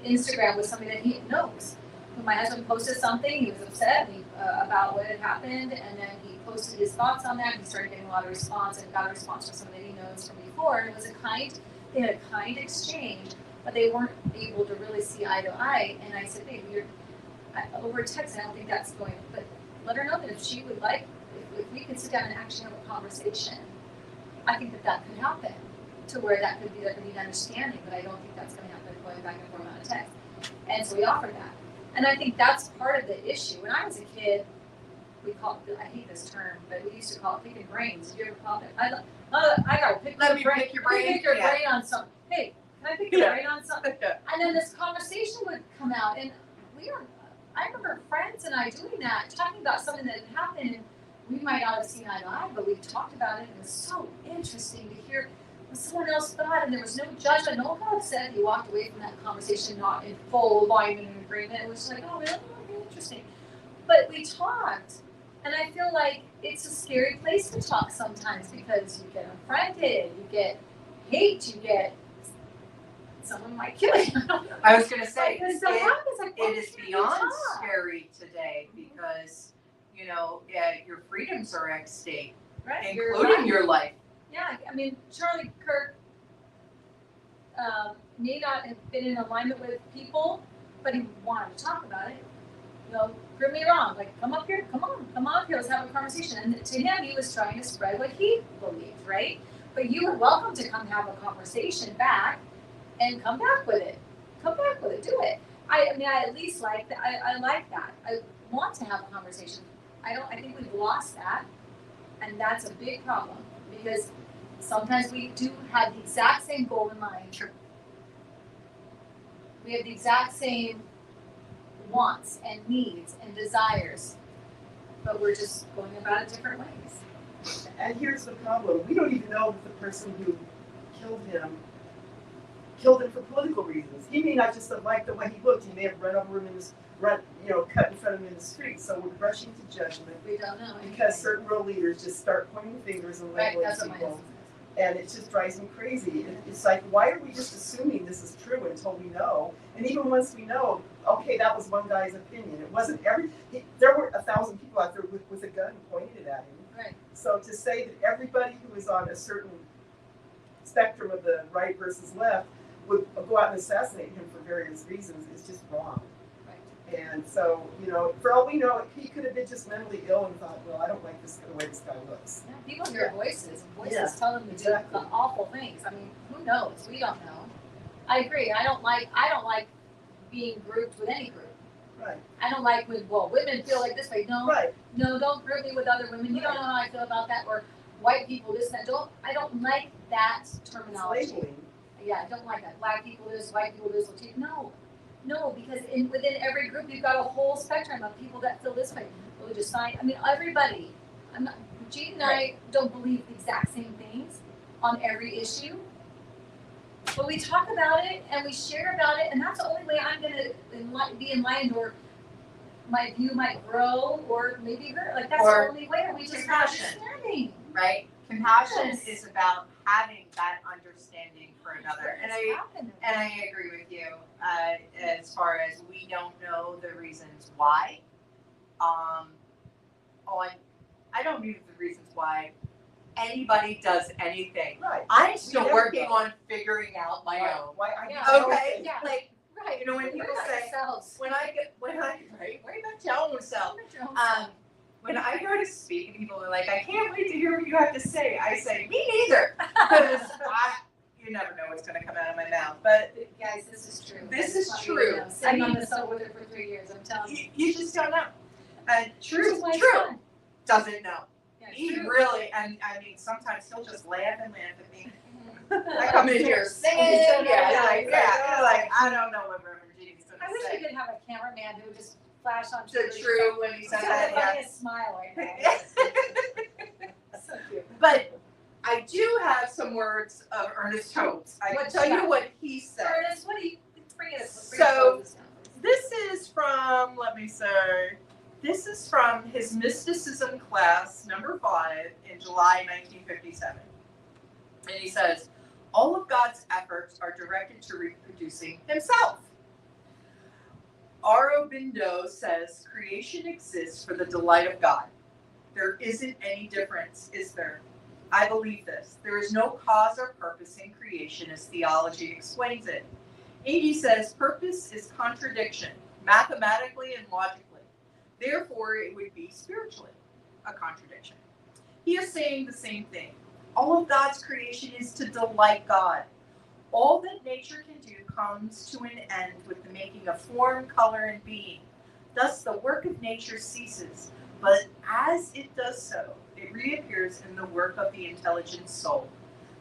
Instagram with somebody that he knows. When my husband posted something, he was upset about what had happened, and then he posted his thoughts on that. He started getting a lot of response, and got a response from somebody he knows from before. And it was they had a kind exchange, but they weren't able to really see eye to eye. And I said, babe, over text, I don't think that's going, but let her know that if she would like, if we could sit down and actually have a conversation, I think that could happen to where there could be an understanding, but I don't think that's going to happen going back and forth on a text. And so we offered that. And I think that's part of the issue. When I was a kid, I hate this term, but we used to call it picking brains. Did you ever call it? I got to pick your brain. Pick your brain. Pick your brain on something. Hey, can I pick your brain on something? And then this conversation would come out, and I remember friends and I doing that, talking about something that had happened, and we might not have seen eye to eye, but we talked about it, and it was so interesting to hear what someone else thought, and there was no judgment, no one got upset. You walked away from that conversation not in full alignment and agreement. It was just like, oh, really? Okay, interesting. But we talked, and I feel like it's a scary place to talk sometimes because you get unfriended, you get hate, you get someone might kill you. I was going to say, it is beyond scary today because, your freedoms are at stake, right? including your life. Yeah, I mean, Charlie Kirk may not have been in alignment with people, but he wanted to talk about it. Prove me wrong. Like, come up here, come on here, let's have a conversation. And to him, he was trying to spread what he believed, right? But you are welcome to come have a conversation back and come back with it. Do it. I at least like that. I like that. I want to have a conversation. I think we've lost that, and that's a big problem because sometimes we do have the exact same goal in mind. Sure. We have the exact same wants and needs and desires, but we're just going about it different ways. And here's the problem. We don't even know that the person who killed him for political reasons. He may not just have liked the way he looked. He may have run over him cut in front of him in the street. So we're rushing to judgment. We don't know. Because certain world leaders just start pointing fingers and labeling people. And it just drives me crazy. It's like, why are we just assuming this is true until we know? And even once we know, okay, that was one guy's opinion. It wasn't there were 1,000 people out there with a gun pointing it at him. Right. So to say that everybody who is on a certain spectrum of the right versus left would go out and assassinate him for various reasons is just wrong. Right. And so, for all we know, he could have been just mentally ill and thought, well, I don't like the way this guy looks. Yeah, people hear voices, and voices tell them to do the awful things. I mean, who knows? We don't know. I agree. I don't like being grouped with any group. Right. I don't like when women feel like this way. No, right. No, don't group me with other women. You don't know how I feel about that. Or white people, this and that. I don't like that terminology. It's labeling. Yeah, I don't like that. Black people this, white people this, Latino. No, because within every group you've got a whole spectrum of people that feel this way. Religious sign. I mean, everybody. Jean and I don't believe the exact same things on every issue, but we talk about it and we share about it, and that's the only way I'm going to be enlightened, or my view might grow, or maybe hurt. Like that's the only way. We just not understanding. Right. Compassion is about having that understanding for another, and I agree with you as far as we don't know the reasons why. I don't know the reasons why anybody does anything. Right. I'm still never working go. on figuring out my own. Why I Yeah. do Okay, Yeah. like Right. you know when Worry people about say yourselves. when I right, worry about your own self. Worry about your own self. When I go to speak and people are like, I can't wait to hear what you have to say, I say, me neither, because you never know what's going to come out of my mouth. But Guys, this is true. This I is just want you to true. know. Sitting on the soap with her for 3 years, I'm telling you. you just don't know. And Which is True why it's fun. doesn't know. Yeah, He true. really, and I mean, sometimes he'll just laugh and laugh at me. Mhm. I come in here singing, I don't know what Reverend Jeannie's going I to wish we say. could have a cameraman who would just flash on The true when he said that, yeah. yeah. A smile right now. So cute. But I do have some words of Ernest Holmes. I can What tell you you got? what he said. Ernest, what do you bring it? So, This is from, this is from his mysticism class, number 5, in July 1957. And he says, all of God's efforts are directed to reproducing himself. Aurobindo says, creation exists for the delight of God. There isn't any difference, is there? I believe this. There is no cause or purpose in creation as theology explains it. Iggy says, purpose is contradiction, mathematically and logically. Therefore, it would be spiritually a contradiction. He is saying the same thing. All of God's creation is to delight God. All that nature can do comes to an end with the making of form, color, and being. Thus, the work of nature ceases, but as it does so, it reappears in the work of the intelligent soul.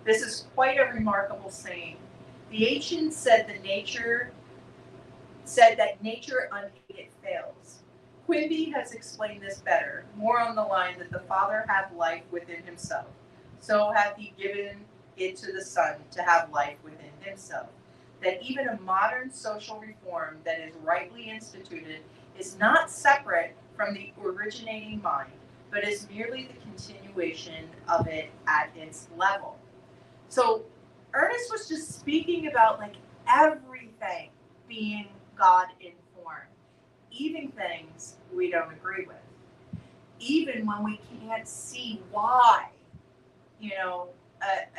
This is quite a remarkable saying. The ancients said that nature unaided fails. Quimby has explained this better, more on the line that the Father hath life within himself. So hath he given it to the Son to have life within himself. That even a modern social reform that is rightly instituted is not separate from the originating mind, but is merely the continuation of it at its level. So Ernest was just speaking about like everything being God informed, even things we don't agree with, even when we can't see why. You know,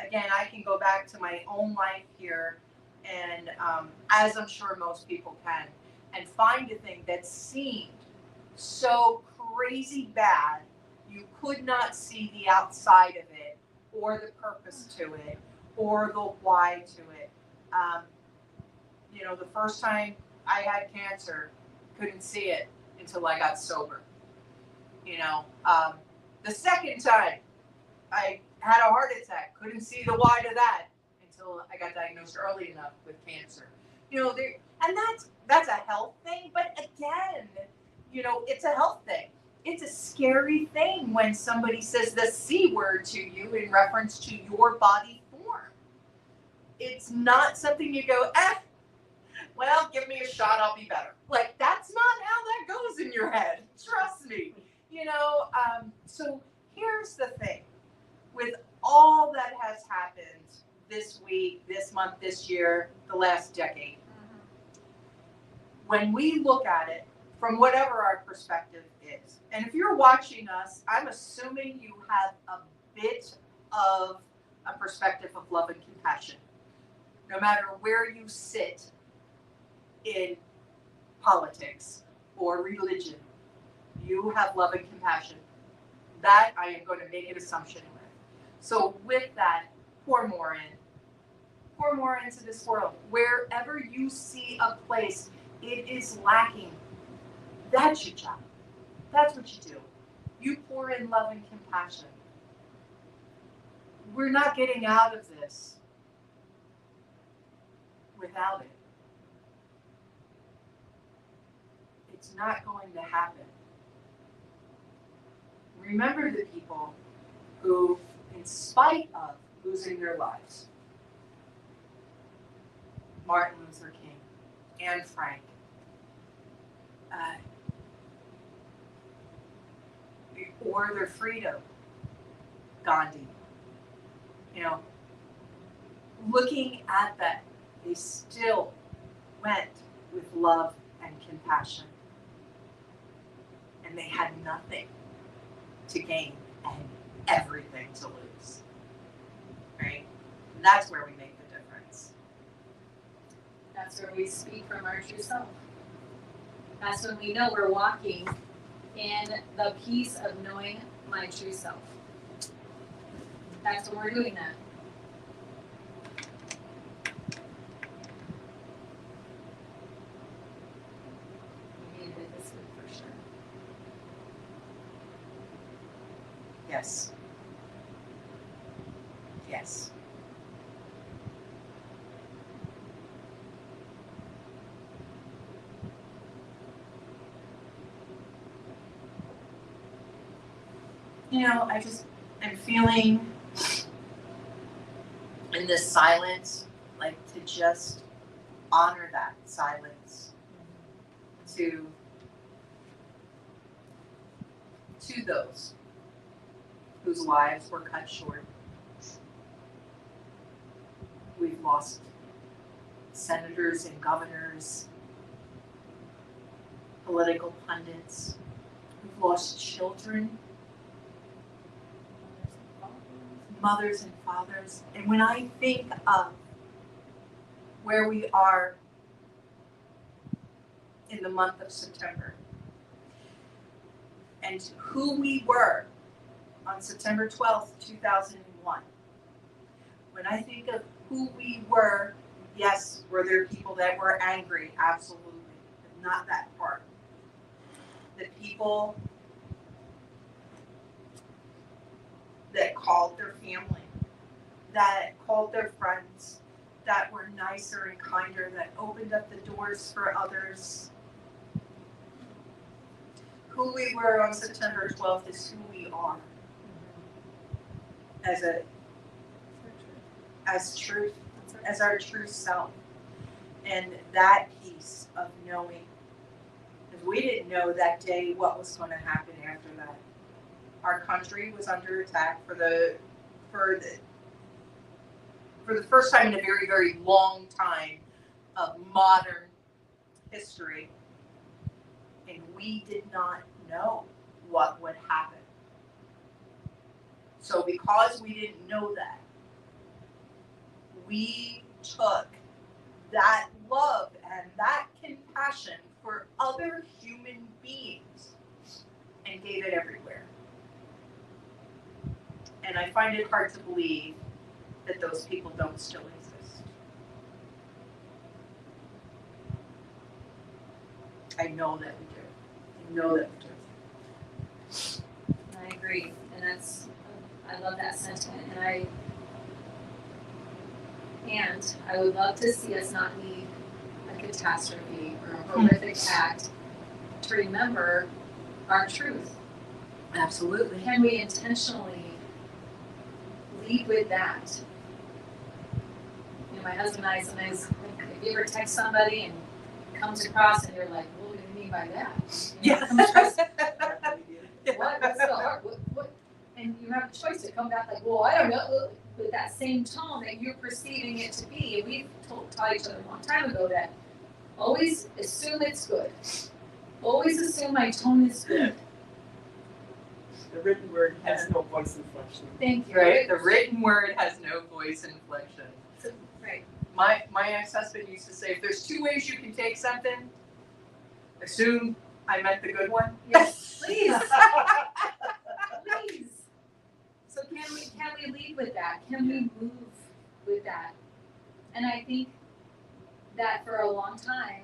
again, I can go back to my own life here, and as I'm sure most people can, and find a thing that seemed so crazy bad, you could not see the outside of it, or the purpose to it, or the why to it. You know, the first time I had cancer, couldn't see it until I got sober. You know, the second time I had a heart attack, couldn't see the why to that until I got diagnosed early enough with cancer. You know, and that's a health thing, but again, you know, it's a health thing. It's a scary thing when somebody says the C word to you in reference to your body form. It's not something you go, well, give me a shot, I'll be better. Like, that's not how that goes in your head. Trust me. You know, so here's the thing. With all that has happened this week, this month, this year, the last decade, when we look at it from whatever our perspective is, and if you're watching us, I'm assuming you have a bit of a perspective of love and compassion. No matter where you sit in politics or religion, you have love and compassion. That I am going to make an assumption with. So with that, pour more into this world. Wherever you see a place it is lacking, that's your job. That's what you do. You pour in love and compassion. We're not getting out of this without it. It's not going to happen. Remember the people who, in spite of losing their lives, Martin Luther King, Anne Frank, or their freedom, Gandhi. You know, looking at that, they still went with love and compassion. And they had nothing to gain and everything to lose. Right? And that's where we make the difference. That's where we speak from our true self. That's when we know we're walking in the peace of knowing my true self. That's when we're doing that. We need to hit this one for sure. Yes. Yes. You know, I'm feeling in this silence, like to just honor that silence to those whose lives were cut short. We've lost senators and governors, political pundits. We've lost children, mothers and fathers. And when I think of where we are in the month of September and who we were on September 12th, 2001, when I think of who we were, yes, were there people that were angry? Absolutely, but not that part. The people that called their family, that called their friends, that were nicer and kinder, that opened up the doors for others. Who we were on September 12th is who we are as truth, as our true self. And that piece of knowing, because we didn't know that day what was going to happen after that. Our country was under attack for the first time in a very, very long time of modern history. And we did not know what would happen. So because we didn't know that, we took that love and that compassion for other human beings and gave it everywhere. And I find it hard to believe that those people don't still exist. I know that we do. I know that we do. I agree, and I love that sentiment, and I would love to see us not need a catastrophe or a horrific act to remember our truth. Absolutely. Can we intentionally lead with that? You know, my husband and I sometimes, if you ever text somebody and it comes across and you're like, what do you mean by that? You know, what's so hard? What? And you have a choice to come back like, well, I don't know, with that same tone that you're perceiving it to be. And we've taught each other a long time ago that always assume it's good. Always assume my tone is good. The written word has no voice inflection. Thank you. Right? The written word has no voice inflection. So, right. My ex-husband used to say, if there's two ways you can take something, assume I meant the good one. Yes, please. Please. So can we lead with that? Can we move with that? And I think that for a long time,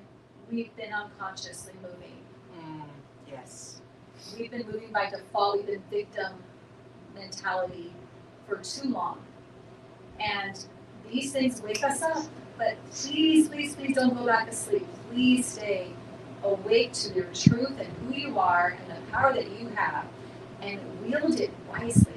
we've been unconsciously moving. Yes. We've been moving by default. We've been victim mentality for too long. And these things wake us up. But please, please, please don't go back to sleep. Please stay awake to your truth and who you are and the power that you have, and wield it wisely.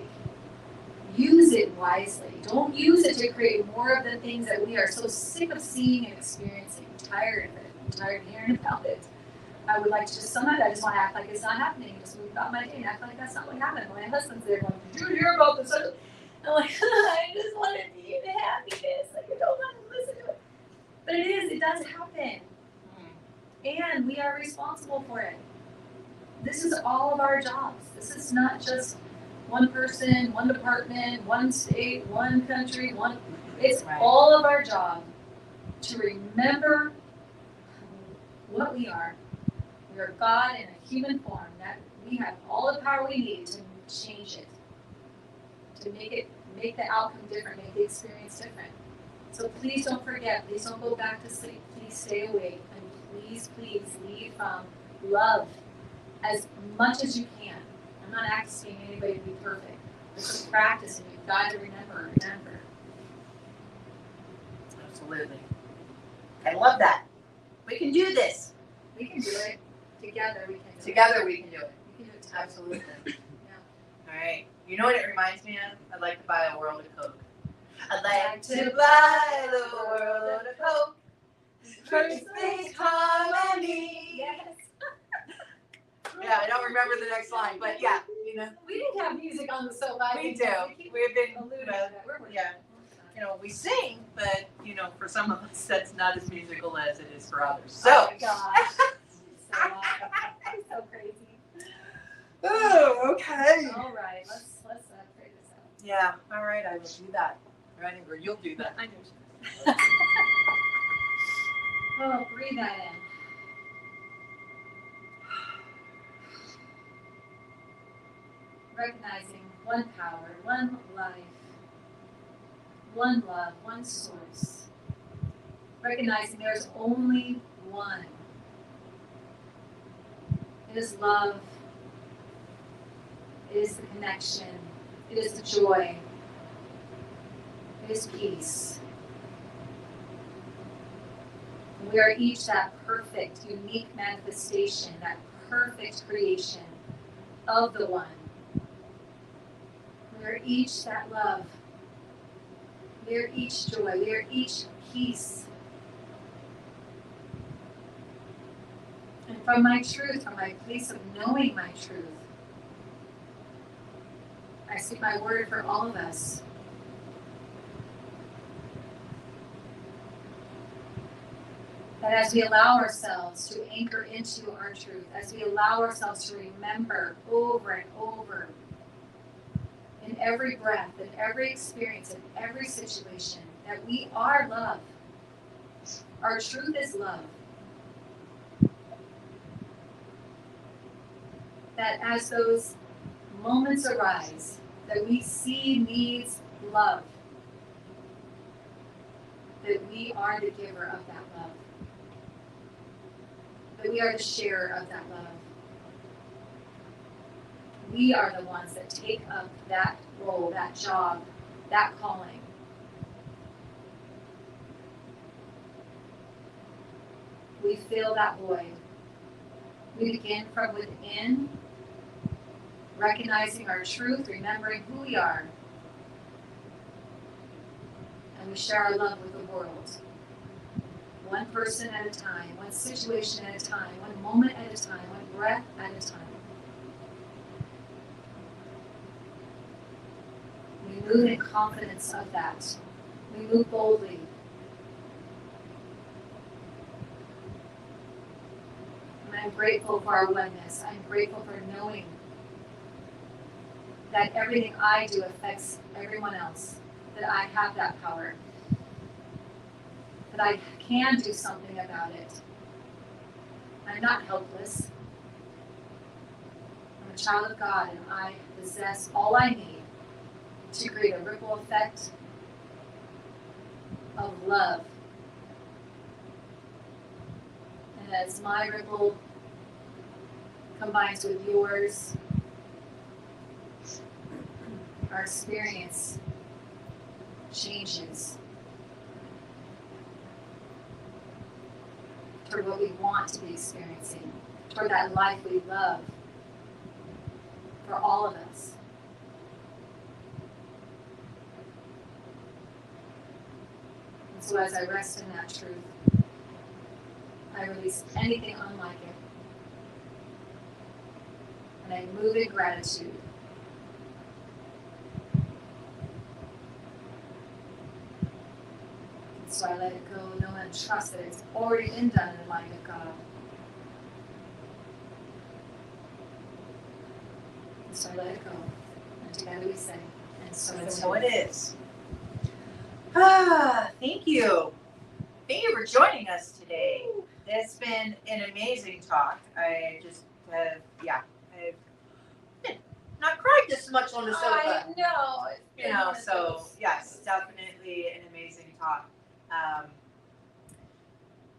Use it wisely. Don't use it to create more of the things that we are so sick of seeing and experiencing. I'm tired of it. I'm tired of hearing about it. I would like to just, sometimes I just want to act like it's not happening. Just move about my day and act like that's not what happened. My husband's there going, did you hear about this? I'm like, I just wanted you to happiness. Like, I don't want to listen to it. But it does happen. And we are responsible for it. This is all of our jobs. This is not just one person, one department, one state, one country, it's Right. all of our job to remember what we are. We are God in a human form, that we have all the power we need to change it, to make the outcome different, make the experience different. So please don't forget, please don't go back to sleep, please stay awake, and please lead from love as much as you can. I'm not asking anybody to be perfect. It's a practice, and you've got to remember. Absolutely. I love that. We can do this. We can do it together. We can do Together we can do it. We can do it together. Absolutely. All right. You know what it reminds me of? I'd like to buy a world of Coke. I'd like to buy the world of Coke. First things harmony. Yes. Yeah, I don't remember the next line, but yeah, you know, We didn't have music on the soapbox. we do. keep We've been, alluding to that. We're working yeah. on it. you know, we sing, but you know, for some of us, that's not as musical as it is for others. Oh So, my gosh. So crazy. oh, okay. All right, let's figure this out. Yeah, all right, I will do that. Right, or you'll do that. I know. Oh, breathe that in. Recognizing one power, one life, one love, one source. Recognizing there's only one. It is love. It is the connection. It is the joy. It is peace. And we are each that perfect, unique manifestation, that perfect creation of the one. We are each that love. We are each joy. We are each peace. And from my truth, from my place of knowing my truth, I speak my word for all of us. That as we allow ourselves to anchor into our truth, as we allow ourselves to remember over and over, in every breath, in every experience, in every situation, that we are love. Our truth is love. That as those moments arise, that we see needs love, that we are the giver of that love, that we are the sharer of that love. We are the ones that take up that role, that job, that calling. We fill that void. We begin from within, recognizing our truth, remembering who we are, and we share our love with the world. One person at a time, one situation at a time, one moment at a time, one breath at a time. We move in confidence of that. We move boldly. And I'm grateful for our oneness. I'm grateful for knowing that everything I do affects everyone else, that I have that power, that I can do something about it. I'm not helpless. I'm a child of God, and I possess all I need to create a ripple effect of love. And as my ripple combines with yours, our experience changes toward what we want to be experiencing, toward that life we love for all of us. And so as I rest in that truth, I release anything unlike it. And I move in gratitude. So I let it go, know and trust that it's already been done in the mind of God. And so I let it go. And together we sing. And so And it's so it is. Thank you. Thank you for joining us today. It's been an amazing talk. I just have, I've not cried this much on the sofa. I know. You know, so yes, definitely an amazing talk.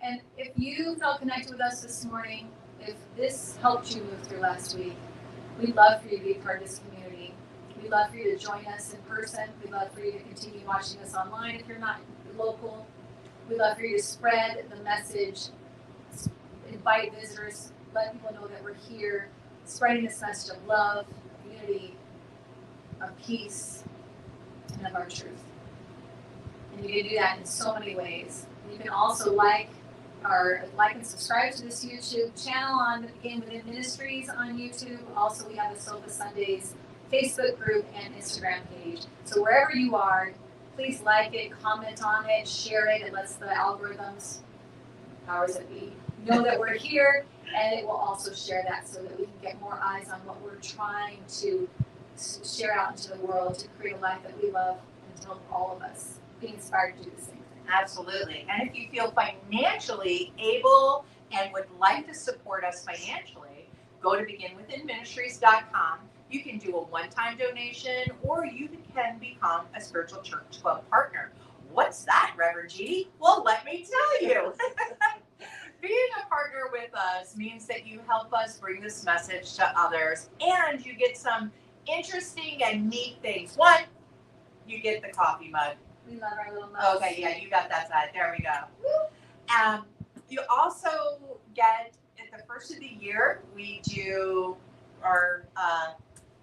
And if you felt connected with us this morning, if this helped you move through last week, we'd love for you to be part of this community. We'd love for you to join us in person. We'd love for you to continue watching us online if you're not local. We'd love for you to spread the message, invite visitors, let people know that we're here, spreading this message of love, of unity, of peace, and of our truth. And you can do that in so many ways. You can also like and subscribe to this YouTube channel on Begin Within Ministries on YouTube. Also, we have the Sofa Sundays Facebook group and Instagram page. So wherever you are, please like it, comment on it, share it. It lets the algorithms, powers that be, know that we're here, and it will also share that so that we can get more eyes on what we're trying to share out into the world to create a life that we love and to help all of us be inspired to do the same thing. Absolutely. And if you feel financially able and would like to support us financially, go to beginwithinministries.com. You can do a one-time donation, or you can become a Spiritual Church Club partner. What's that, Reverend G? Well, let me tell you. Being a partner with us means that you help us bring this message to others, and you get some interesting and neat things. One, you get the coffee mug. We love our little mugs. Okay, yeah, you got that side. There we go. You also get, at the first of the year, we do our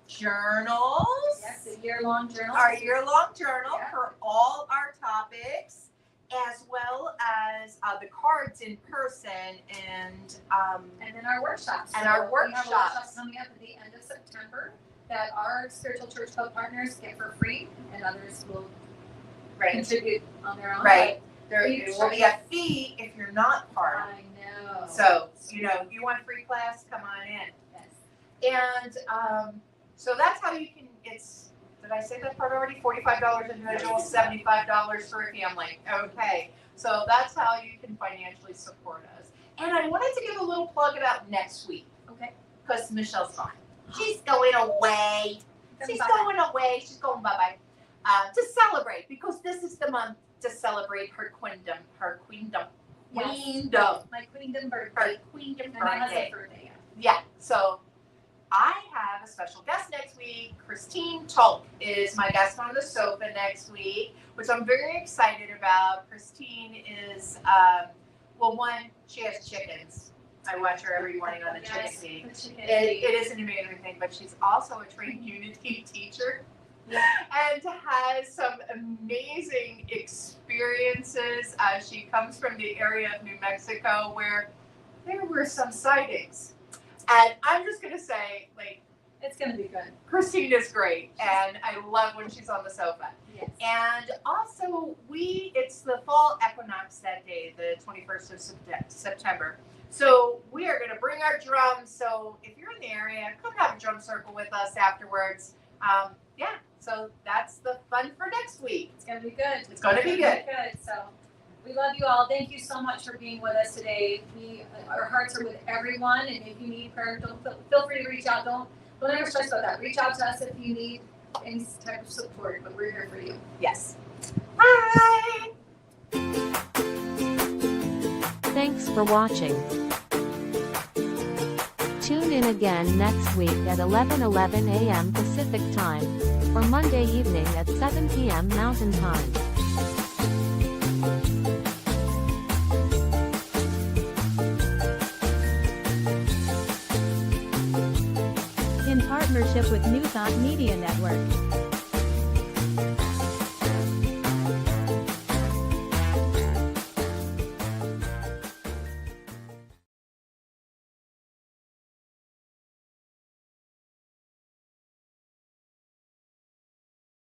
journals. Yes, the year-long journal. Our year-long journal Yeah. for all our topics, as well as the cards in person and then our workshops. And our We have a workshop workshops. coming up at the end of September that our Spiritual Church Club partners get for free, and others will right, contribute on their own. right. There We will be a fee if you're not part. I know. So you want free class, come on in. Yes. And so that's how you can, did I say that part already? $45 individual, $75 for a family. Okay. So that's how you can financially support us. And I wanted to give a little plug about next week. Okay. Because Michelle's gone. She's going away. She's going away. She's going bye-bye. To celebrate, because this is the month to celebrate her queendom. Yes. Queendom. My queendom birthday. Her queendom And my husband's birthday. birthday. Yeah, so I have a special guest next week. Christine Tulk is my guest on the sofa next week, which I'm very excited about. Christine is, one, she has chickens. I watch her every morning on the chicken feed. It is an amazing thing, but she's also a trained Unity teacher. Yeah. And has some amazing experiences. She comes from the area of New Mexico where there were some sightings. And I'm just going to say, It's going to be good. Christine is great. And I love when she's on the sofa. Yes. And also, it's the fall equinox that day, the 21st of September. So we are going to bring our drums. So if you're in the area, come have a drum circle with us afterwards. So that's the fun for next week. It's going to be good. It's going to be good. So we love you all. Thank you so much for being with us today. Our hearts are with everyone, and if you need prayer, feel free to reach out. Don't ever stress about that. Reach out to us if you need any type of support, but we're here for you. Yes. Bye. Thanks for watching. Tune in again next week at 11:11 a.m. Pacific Time, or Monday evening at 7 p.m. Mountain Time. In partnership with New Thought Media Network.